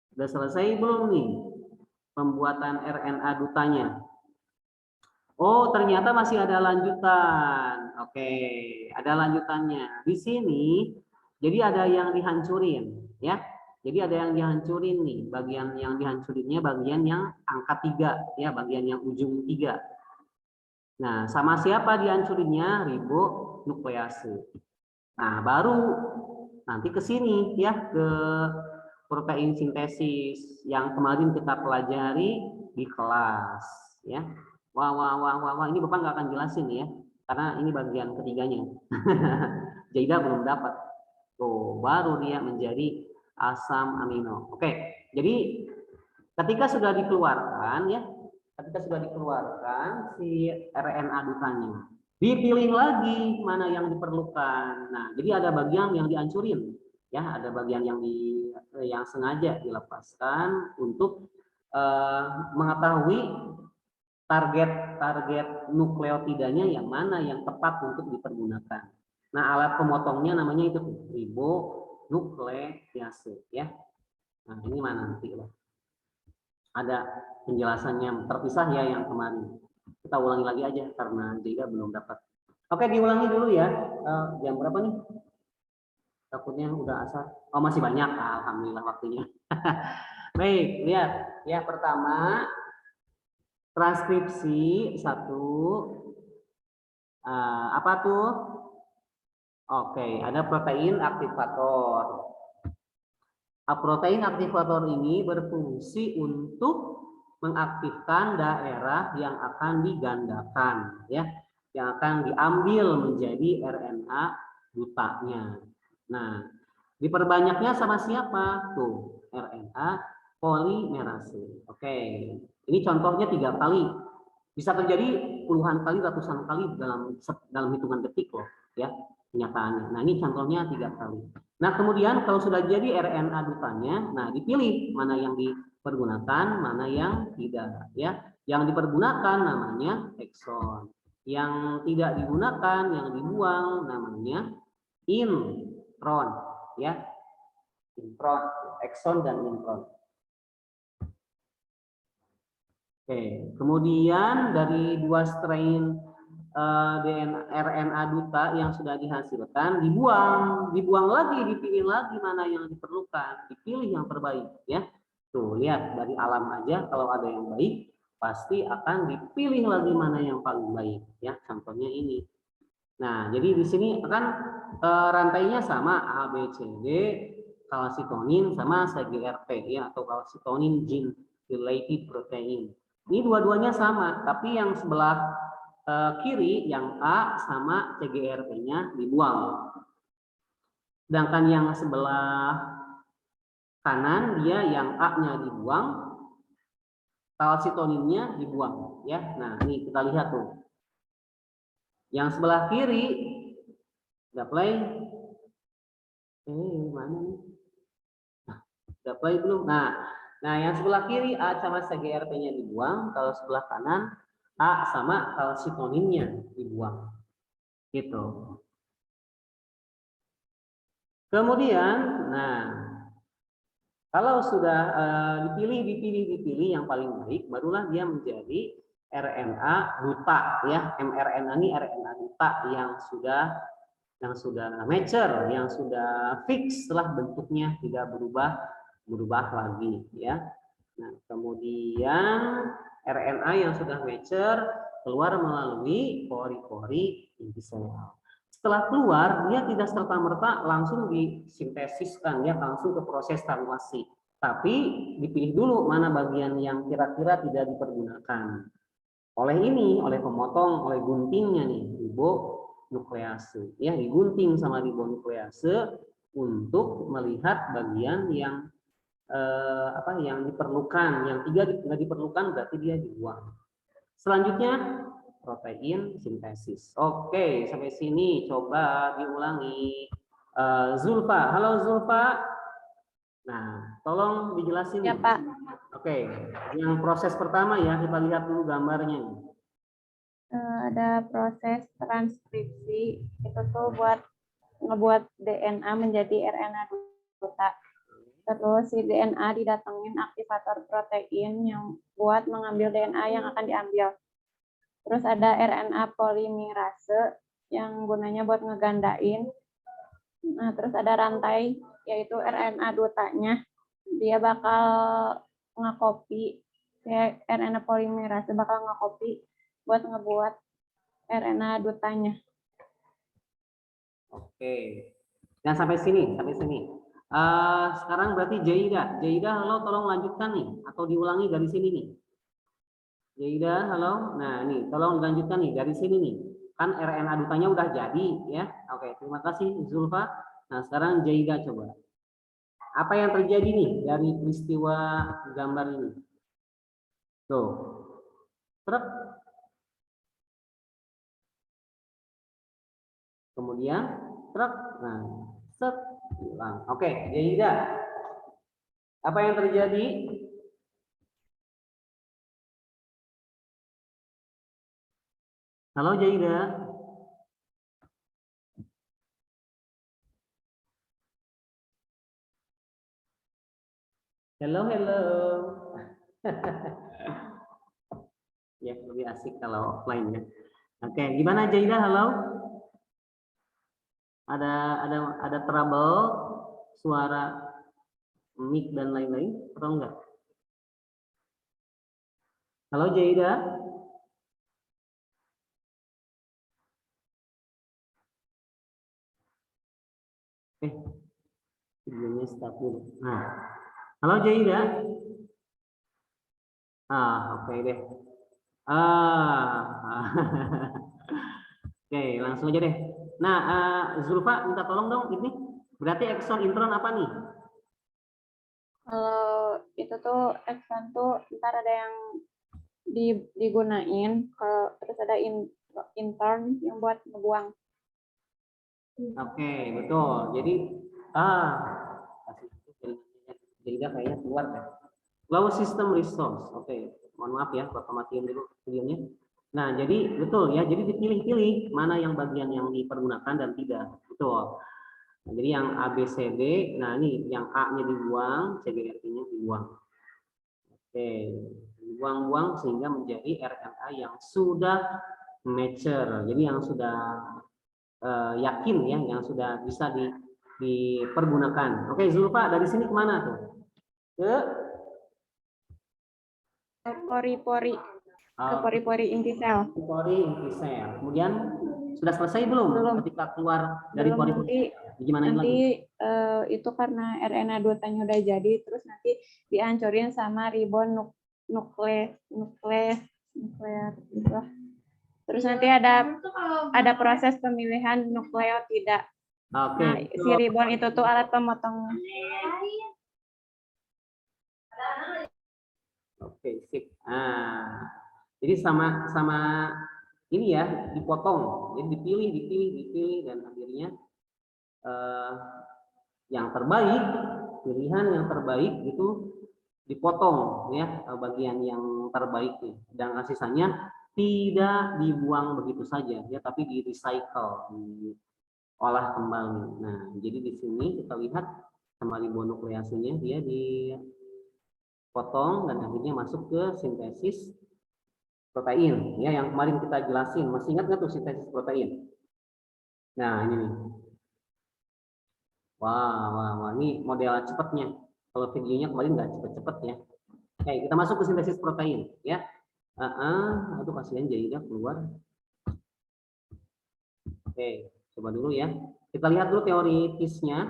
Sudah selesai belum nih pembuatan RNA dutanya? Oh, ternyata masih ada lanjutan. Oke, ada lanjutannya. Di sini, jadi ada yang dihancurin, ya. Jadi ada yang dihancurin nih. Bagian yang dihancurinnya bagian yang angka 3, ya, bagian yang ujung 3. Nah, sama siapa dihancurinnya? Ribonuklease. Nah, baru nanti ke sini ya, ke protein sintesis yang kemarin kita pelajari di kelas ya. Wah, ini Bapak nggak akan jelasin ya, karena ini bagian ketiganya. Jaida belum dapat. Tuh, baru dia menjadi asam amino. Oke, jadi ketika sudah dikeluarkan ya, ketika sudah dikeluarkan si RNA dutanya, dipilih lagi mana yang diperlukan. Nah, jadi ada bagian yang dihancurin, ya, ada bagian yang sengaja dilepaskan untuk mengetahui target nukleotidanya yang mana yang tepat untuk dipergunakan. Nah, alat pemotongnya namanya itu ribonuklease, ya. Nah, ini mana nanti loh. Ada penjelasannya terpisah ya yang kemarin. Kita ulangi lagi aja karena Jaida belum dapat. Oke, diulangi dulu ya. Jam berapa nih? Takutnya udah asar. Oh, masih banyak. Alhamdulillah waktunya. Baik, lihat. Ya, pertama transkripsi 1. Apa tuh? Oke, ada protein aktivator. Protein aktivator ini berfungsi untuk mengaktifkan daerah yang akan digandakan, ya, yang akan diambil menjadi RNA dutanya. Nah, diperbanyaknya sama siapa? Tuh, RNA polimerase. Oke, ini contohnya 3 kali. Bisa terjadi puluhan kali, ratusan kali dalam hitungan detik loh, ya, kenyataannya. Nah, ini contohnya 3 kali. Nah, kemudian kalau sudah jadi RNA dutanya, nah dipilih mana yang dipergunakan, mana yang tidak, ya. Yang dipergunakan namanya exon. Yang tidak digunakan, yang dibuang namanya intron, ya. Intron, exon dan intron. Oke, kemudian dari 2 strain RNA duta yang sudah dihasilkan dibuang lagi, dipilih lagi mana yang diperlukan, dipilih yang terbaik ya. Tuh, lihat dari alam aja kalau ada yang baik pasti akan dipilih lagi mana yang paling baik ya. Contohnya ini. Nah, jadi di sini kan rantainya sama A, B, C, D, kalsitonin sama CGRP ya, atau kalsitonin gene related protein. Ini dua-duanya sama, tapi yang sebelah kiri yang A sama CGRP-nya dibuang. Sedangkan yang sebelah kanan dia yang A-nya dibuang, kalsitoninnya dibuang ya. Nah, ini kita lihat tuh. Yang sebelah kiri udah play. Mana nih? Udah play belum? Nah, yang sebelah kiri A sama CGRP-nya dibuang, kalau sebelah kanan A sama kalsitoninnya dibuang. Gitu. Kemudian, nah, kalau sudah dipilih yang paling baik, barulah dia menjadi RNA duta ya. mRNA ini RNA duta yang sudah mature, yang sudah fix lah bentuknya, tidak berubah lagi ya. Nah, kemudian RNA yang sudah mature keluar melalui pori-pori inti sel. Setelah keluar, dia tidak serta-merta langsung disintesiskan ya, langsung ke proses translasi. Tapi dipilih dulu mana bagian yang kira-kira tidak dipergunakan. Oleh pemotong, oleh guntingnya nih, ribonuklease. Ya, digunting sama ribonuklease untuk melihat bagian yang yang diperlukan, yang tidak diperlukan berarti dia dibuang. Selanjutnya protein sintesis. Oke, sampai sini coba diulangi. Zulfa, halo Zulfa. Nah, tolong dijelasin. Ya, Pak. Oke, yang proses pertama ya, kita lihat dulu gambarnya. Ada proses transkripsi, itu tuh buat ngebuat DNA menjadi RNA duta. Terus si DNA didatengin aktivator protein yang buat mengambil DNA yang akan diambil. Terus ada RNA polimerase yang gunanya buat ngegandain. Nah, terus ada rantai yaitu RNA dutanya. Dia bakal nge-copy, RNA polimerase bakal nge-copy buat ngebuat RNA dutanya. Oke. Dan sampai sini. Sekarang berarti Jaida, halo, tolong lanjutkan nih atau diulangi dari sini nih. Jaida, halo. Nah, nih, tolong dilanjutkan nih dari sini nih. Kan RNA dutanya udah jadi ya. Oke, terima kasih Zulfa. Nah, sekarang Jaida coba. Apa yang terjadi nih dari peristiwa gambar ini? Tuh. Truk. Kemudian truk. Nah, set hilang. Oke, Jaida. Apa yang terjadi? Halo Jaida. Hello. Ya, lebih asik kalau offline ya. Oke, gimana Jaida? Halo. Ada trouble suara mic dan lain-lain atau enggak? Halo Jaida. Videonya stop dulu. Nah, halo Jaida. Oke deh. Oke, langsung aja deh. Nah, Zulfa minta tolong dong ini. Berarti exon intron apa nih? Kalau itu tuh exon tuh ntar ada yang digunain, kalau terus ada intern yang buat ngebuang. Oke, betul. Jadi Jaida kayaknya keluar deh. Flow system resource. Oke, mohon maaf ya, Bapak matiin dulu videonya. Nah, jadi betul ya, jadi dipilih-pilih mana yang bagian yang dipergunakan dan tidak. Betul. Nah, jadi yang A, B, C, D, nah ini yang A-nya dibuang, CGRP-nya dibuang. Oke, dibuang-buang sehingga menjadi RNA yang sudah mature. Jadi yang sudah yakin ya, yang sudah bisa dipergunakan. Oke, Zulfa dari sini kemana tuh? Ke Pori-pori. ke pori-pori inti sel. Pori inti sel. Kemudian sudah selesai belum? Belum. Ketika keluar dari Belum, pori-pori. Gimana nanti lagi? itu karena RNA duotanya udah jadi, terus nanti dihancurin sama ribon nuklear gitu. Terus nanti ada proses pemilihan nukleotida. Oke. Nah, si ribon itu tuh alat pemotong. Oke, sip. Jadi sama ini ya, dipotong. Jadi dipilih dan akhirnya yang terbaik, pilihan yang terbaik itu dipotong ya, bagian yang terbaik nih. Dan sisanya tidak dibuang begitu saja ya, tapi di recycle, diolah kembali. Nah, jadi di sini kita lihat sama ribonukleasenya dia dipotong dan akhirnya masuk ke sintesis protein ya, yang kemarin kita jelasin. Masih ingat nggak tuh sintesis protein? Nah, ini nih. Wah, ini model cepatnya. Kalau videonya kemarin nggak cepet-cepet ya. Oke, kita masuk ke sintesis protein ya. Aduh, kasihan jadinya keluar. Oke, coba dulu ya. Kita lihat dulu teoritisnya.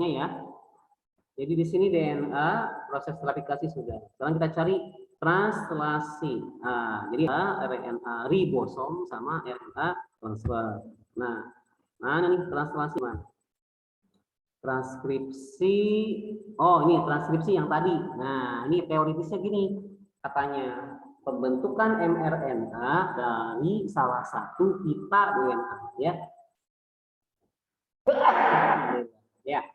Ya. Jadi di sini DNA proses stratifikasi sudah. Sekarang kita cari translasi. Jadi RNA ribosom sama RNA transfer. Nah, mana nih translasi, Man? Transkripsi. Oh, ini transkripsi yang tadi. Nah, ini teoritisnya gini katanya. Pembentukan mRNA dari salah satu pita DNA ya. Ya.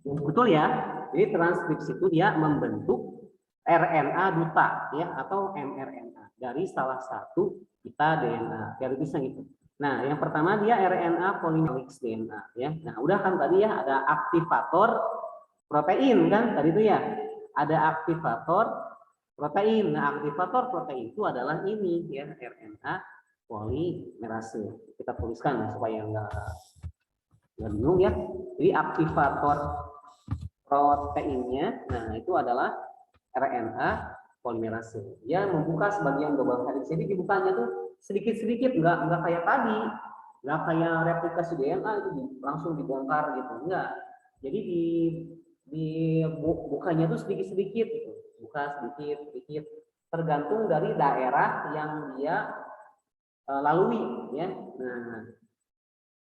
Betul ya. Jadi transkripsi itu dia membentuk RNA duta ya, atau mRNA dari salah satu pita DNA. Teoritisnya gitu. Nah, yang pertama dia RNA polymerase DNA ya. Nah, udah kan tadi ya ada aktivator protein kan tadi itu ya. Ada aktivator protein. Nah, aktivator protein itu adalah ini ya, RNA polimerase. Kita tuliskan supaya nggak bingung ya. Jadi aktivator proteinnya, nah itu adalah RNA polimerase. Dia membuka sebagian double helix. Jadi dibukanya tuh sedikit-sedikit, nggak kayak tadi, nggak kayak replikasi DNA itu langsung dibongkar gitu, enggak. Jadi di bukanya tuh sedikit-sedikit gitu, buka sedikit-sedikit, tergantung dari daerah yang dia lalui ya. Nah,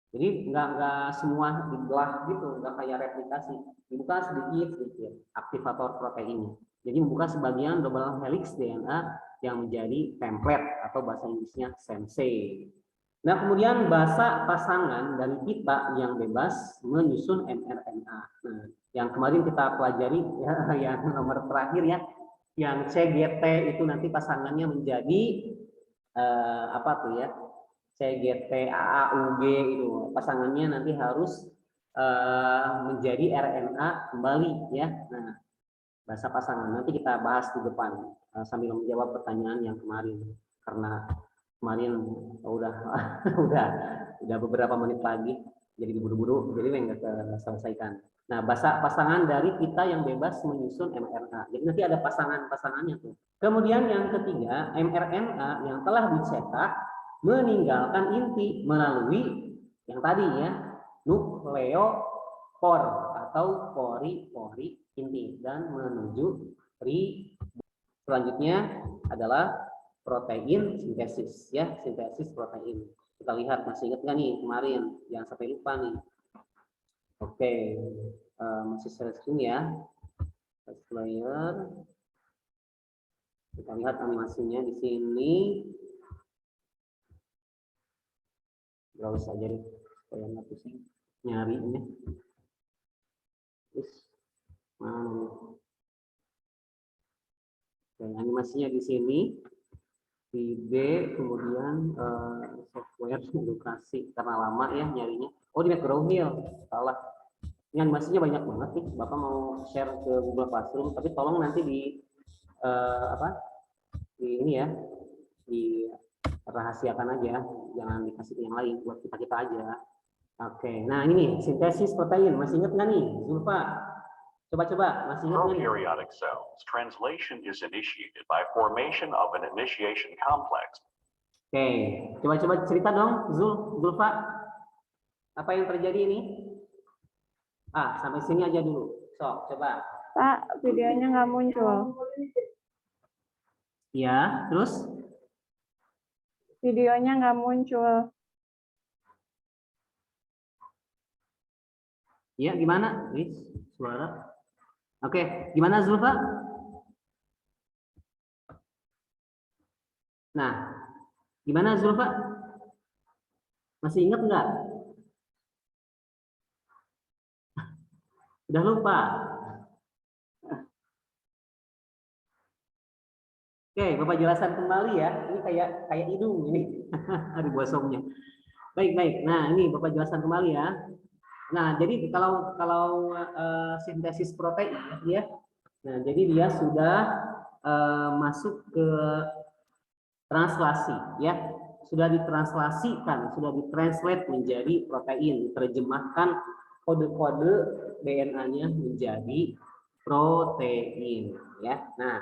jadi nggak semua dibelah gitu, nggak kayak replikasi, dibuka sedikit-sedikit aktivator proteinnya. Jadi membuka sebagian double helix DNA yang menjadi template atau bahasa Inggrisnya sensei. Nah, kemudian bahasa pasangan dari pita yang bebas menyusun mRNA. Nah, yang kemarin kita pelajari ya, yang nomor terakhir ya, yang CGT itu nanti pasangannya menjadi apa tuh ya? CGT, AAUG itu pasangannya nanti harus menjadi RNA kembali ya. Nah, bahasa pasangan nanti kita bahas di depan sambil menjawab pertanyaan yang kemarin, karena kemarin udah udah beberapa menit lagi jadi diburu-buru, jadi nggak selesaikan. Nah, bahasa pasangan dari kita yang bebas menyusun mRNA. Jadi nanti ada pasangannya tuh. Kemudian yang ketiga, mRNA yang telah dicetak meninggalkan inti melalui yang tadi ya, nukleopor atau pori-pori inti dan menuju selanjutnya adalah protein sintesis ya, sintesis protein. Kita lihat, masih ingat nggak nih kemarin yang sampai lupa nih. Oke, masih share screen ya, player. Kita lihat animasinya di sini. Browse aja deh supaya nggak pusing nyarinya. Terus mana? Dan animasinya di sini. Di B, kemudian software edukasi, karena lama ya nyarinya. Oh, di McGraw-Hill, salah. Ini animasinya banyak banget nih. Bapak mau share ke Google Classroom, tapi tolong nanti di di ini ya, di rahasiakan aja, jangan dikasih ke yang lain, buat kita aja. Oke, nah ini nih, sintesis protein, masih ingat nggak nih, Zulfa? Coba-coba, masih ingat nggak nih? Prokaryotic cells, translation is initiated by formation of an initiation complex. Oke, coba-coba cerita dong, Zulfa. Apa yang terjadi ini? Sampai sini aja dulu. So, coba. Pak, videonya nggak muncul. Ya, terus? Videonya nggak muncul. Ya, gimana? Nih, suara. Oke, gimana Zulfa? Nah, gimana Zulfa? Masih ingat nggak? Udah lupa? Oke, Bapak jelaskan kembali ya. Ini kayak hidung ini. Ada gosongnya. Baik. Nah, ini Bapak jelaskan kembali ya. Nah, jadi kalau sintesis protein ya. Nah, jadi dia sudah masuk ke translasi ya. Sudah ditranslasikan, sudah ditranslate menjadi protein, diterjemahkan kode-kode DNA-nya menjadi protein ya. Nah,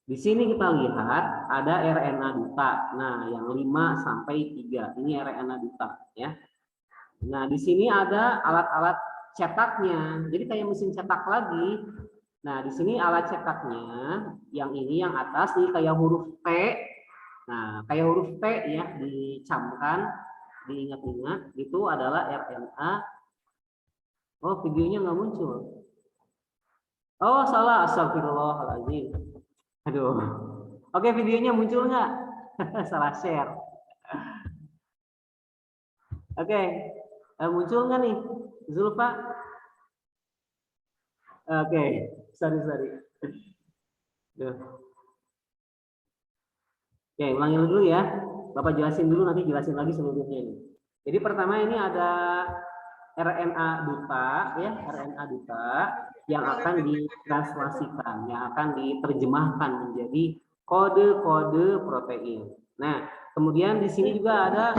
di sini kita lihat ada RNA duta. Nah, yang 5 sampai 3 ini RNA duta ya. Nah, di sini ada alat-alat cetaknya. Jadi kayak mesin cetak lagi. Nah, di sini alat cetaknya yang ini yang atas ini kayak huruf T. Nah, kayak huruf T ya dicamkan, diingat-ingat itu adalah RNA. Oh, videonya nggak muncul. Oh, salah, astagfirullahaladzim. Aduh. Oke, videonya muncul nggak? Salah share. Oke, muncul nggak nih, Zulfa? Oke, sorry. Duh. Oke, ulangin dulu ya. Bapak jelasin dulu, nanti jelasin lagi seluruhnya ini. Jadi pertama ini ada RNA duta, ya, RNA duta yang akan ditranslasikan, yang akan diterjemahkan menjadi kode-kode protein. Nah, kemudian di sini juga ada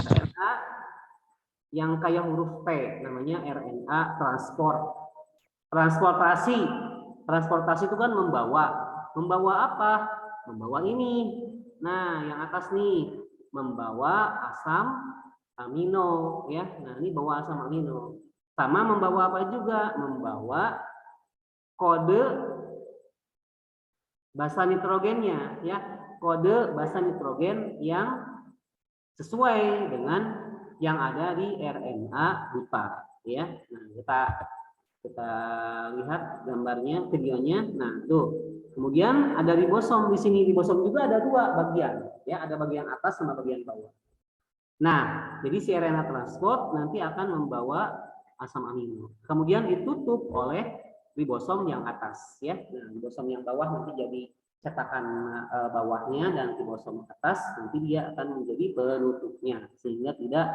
RNA yang kayak huruf T, namanya RNA transportasi. Transportasi itu kan membawa apa? Membawa ini. Nah, yang atas nih membawa asam amino ya. Nah, ini bawa asam amino. Sama membawa apa juga? Membawa kode basa nitrogennya ya. Kode basa nitrogen yang sesuai dengan yang ada di RNA duta ya. Nah, kita lihat gambarnya, videonya. Nah, tuh. Kemudian ada ribosom di sini. Ribosom juga ada 2 bagian ya, ada bagian atas sama bagian bawah. Nah, jadi si RNA transport nanti akan membawa asam amino. Kemudian ditutup oleh ribosom yang atas ya. Nah, ribosom yang bawah nanti jadi cetakan bawahnya, dan ribosom atas nanti dia akan menjadi penutupnya sehingga tidak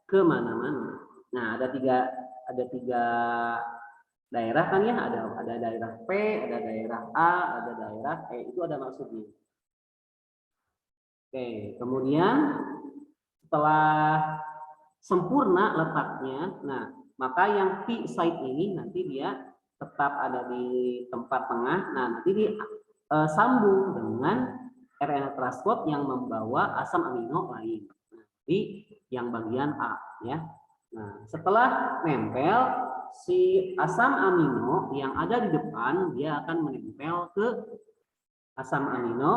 kemana-mana. Nah, ada tiga daerah kan ya, ada daerah P, ada daerah A, ada daerah E, itu ada maksudnya. Oke, kemudian setelah sempurna letaknya, nah maka yang P site ini nanti dia tetap ada di tempat tengah. Nah, nanti disambung dengan RNA transport yang membawa asam amino lain. Nah, di yang bagian A ya. Nah, setelah nempel si asam amino yang ada di depan, dia akan menempel ke asam amino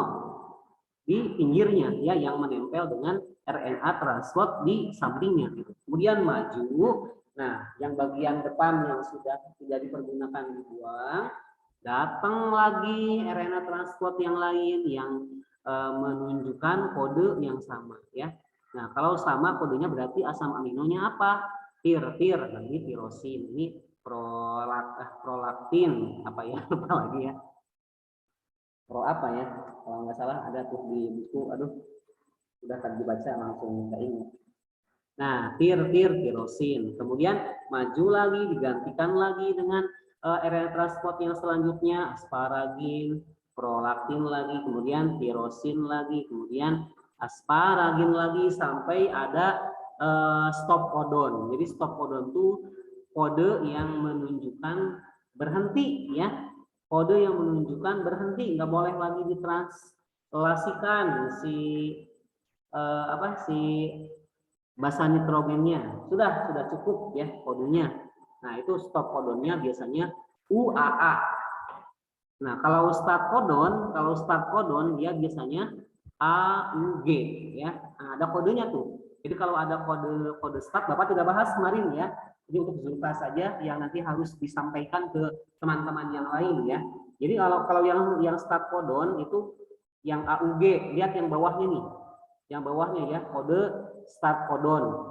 di pinggirnya ya, yang menempel dengan RNA transport di sampingnya gitu. Kemudian maju. Nah, yang bagian depan yang sudah tidak dipergunakan dibuang, datang lagi RNA transport yang lain yang menunjukkan kode yang sama ya. Nah, kalau sama kodenya berarti asam aminonya apa? Tir. Nah, ini tirosin, ini prolaktin apa ya, lupa lagi ya. Pro apa ya? Kalau nggak salah ada tuh di buku, aduh, udah tadi dibaca langsung nggak ingat. Nah, tirosin. Kemudian maju lagi, digantikan lagi dengan RNA transport yang selanjutnya, asparagin, prolaktin lagi, kemudian tirosin lagi, kemudian asparagin lagi sampai ada stop codon. Jadi stop codon itu kode yang menunjukkan berhenti ya. Kode yang menunjukkan berhenti, nggak boleh lagi ditranslasikan si si basa nitrogennya. Sudah cukup ya kodenya. Nah, itu stop codonnya biasanya UAA. Nah, kalau start codon dia biasanya AUG ya. Nah, ada kodenya tuh. Jadi kalau ada kode start, Bapak tidak bahas kemarin ya. Jadi untuk Zulfa saja yang nanti harus disampaikan ke teman-teman yang lain ya. Jadi kalau yang start codon itu yang AUG, lihat yang bawahnya nih. Yang bawahnya ya, kode start codon.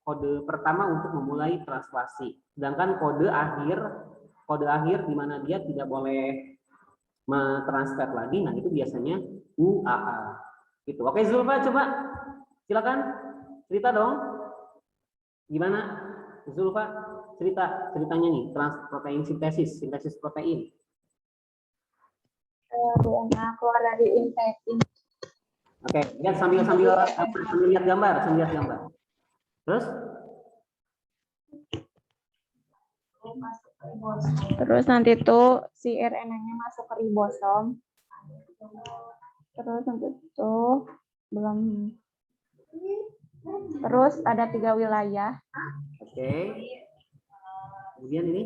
Kode pertama untuk memulai translasi. Sedangkan kode akhir di mana dia tidak boleh mentransfer lagi, nah itu biasanya UAA. Gitu. Oke Zulfa, coba silakan cerita dong. Gimana Zulfa ceritanya nih, protein sintesis protein. DNA keluar dari intestine. Oke, lihat sambil lihat gambar, Terus? Terus nanti tuh si RNA-nya masuk ke ribosom. Terus nanti tuh belum. Terus ada 3 wilayah. Oke. Kemudian ini.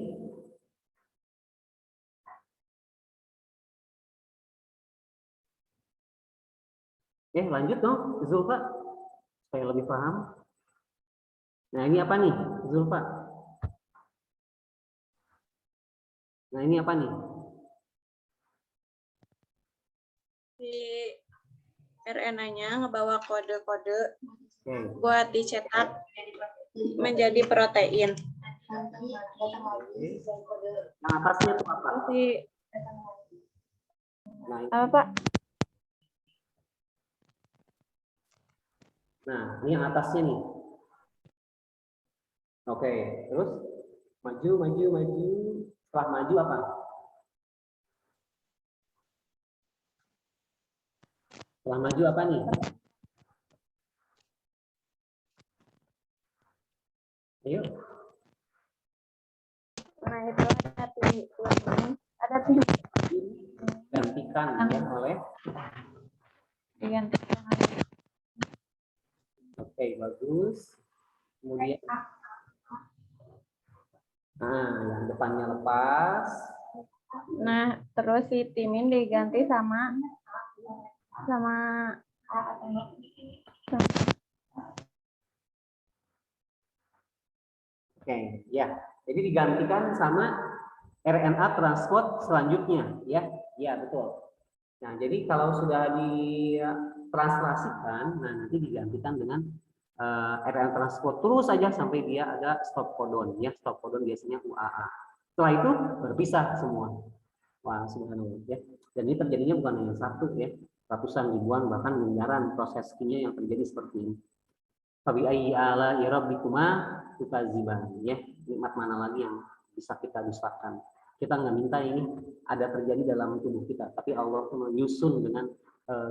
Lanjut dong, Zulfa, supaya lebih paham. Nah, ini apa nih, Zulfa? Nah, ini apa nih? Si RNA-nya ngebawa kode-kode buat dicetak menjadi protein. Nah, atasnya itu apa? Apa, Pak? Nah, ini yang atasnya nih. Oke, terus maju. Setelah maju apa? Setelah maju apa nih? Ayo. Nah, itu ada Gantikan ya oleh. digantikan. Oke, bagus. Kemudian yang depannya lepas. Nah, terus si timin diganti sama Oke, ya. Jadi digantikan sama RNA transport selanjutnya, ya. Ya, betul. Nah, jadi kalau sudah ditranslasikan, nah nanti digantikan dengan RNA transport terus saja sampai dia ada stop codon, ya. Stop codon biasanya UAA. Setelah itu berpisah semua. Wah, subhanallah, ya. Dan ini terjadinya bukan hanya satu, ya. Ratusan, ribuan, bahkan miliaran proses kimia yang terjadi seperti ini. Fabi ayyi ala'i rabbikuma tukadziban, ya. Nikmat mana lagi yang bisa kita dustakan? Kita nggak minta ini ada terjadi dalam tubuh kita, tapi Allah itu menyusun dengan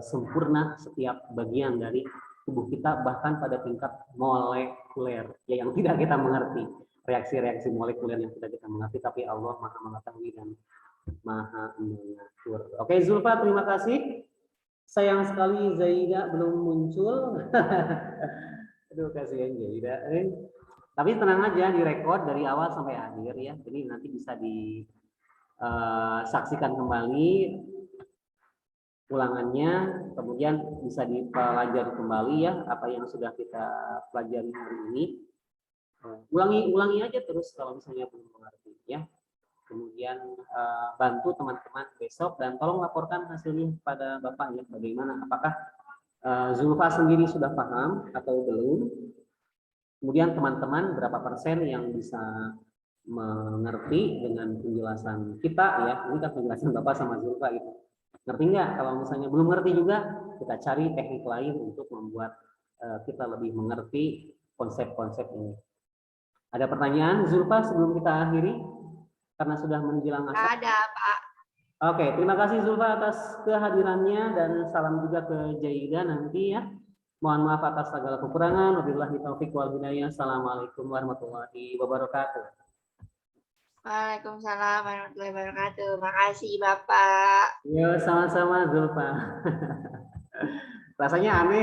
sempurna setiap bagian dari tubuh kita, bahkan pada tingkat molekuler, ya, yang tidak kita mengerti, reaksi-reaksi molekuler yang tidak kita mengerti, tapi Allah Maha mengetahui dan Maha mengatur. Oke Zulfa, terima kasih. Sayang sekali Zaida belum muncul. Aduh, kasihan Zaida. Tapi tenang aja, direkod dari awal sampai akhir ya. Jadi nanti bisa disaksikan kembali ulangannya, kemudian bisa dipelajari kembali ya apa yang sudah kita pelajari hari ini. Ulangi aja terus kalau misalnya belum mengerti ya. Kemudian bantu teman-teman besok dan tolong laporkan hasilnya kepada Bapak ya, bagaimana, apakah Zulfa sendiri sudah paham atau belum. Kemudian teman-teman berapa persen yang bisa mengerti dengan penjelasan kita ya. Ini kan penjelasan Bapak sama Zulfa gitu. Ngerti nggak? Kalau misalnya belum ngerti juga, kita cari teknik lain untuk membuat kita lebih mengerti konsep-konsep ini. Ada pertanyaan Zulfa sebelum kita akhiri? Karena sudah menjelang asar. Ada, Pak. Oke, terima kasih Zulfa atas kehadirannya dan salam juga ke Zaida nanti ya. Mohon maaf atas segala kekurangan. Wabillahi taufiq wal hidayah. Assalamualaikum warahmatullahi wabarakatuh. Waalaikumsalam warahmatullahi wabarakatuh. Makasih Bapak. Yo, sama-sama Zulfa. Rasanya aneh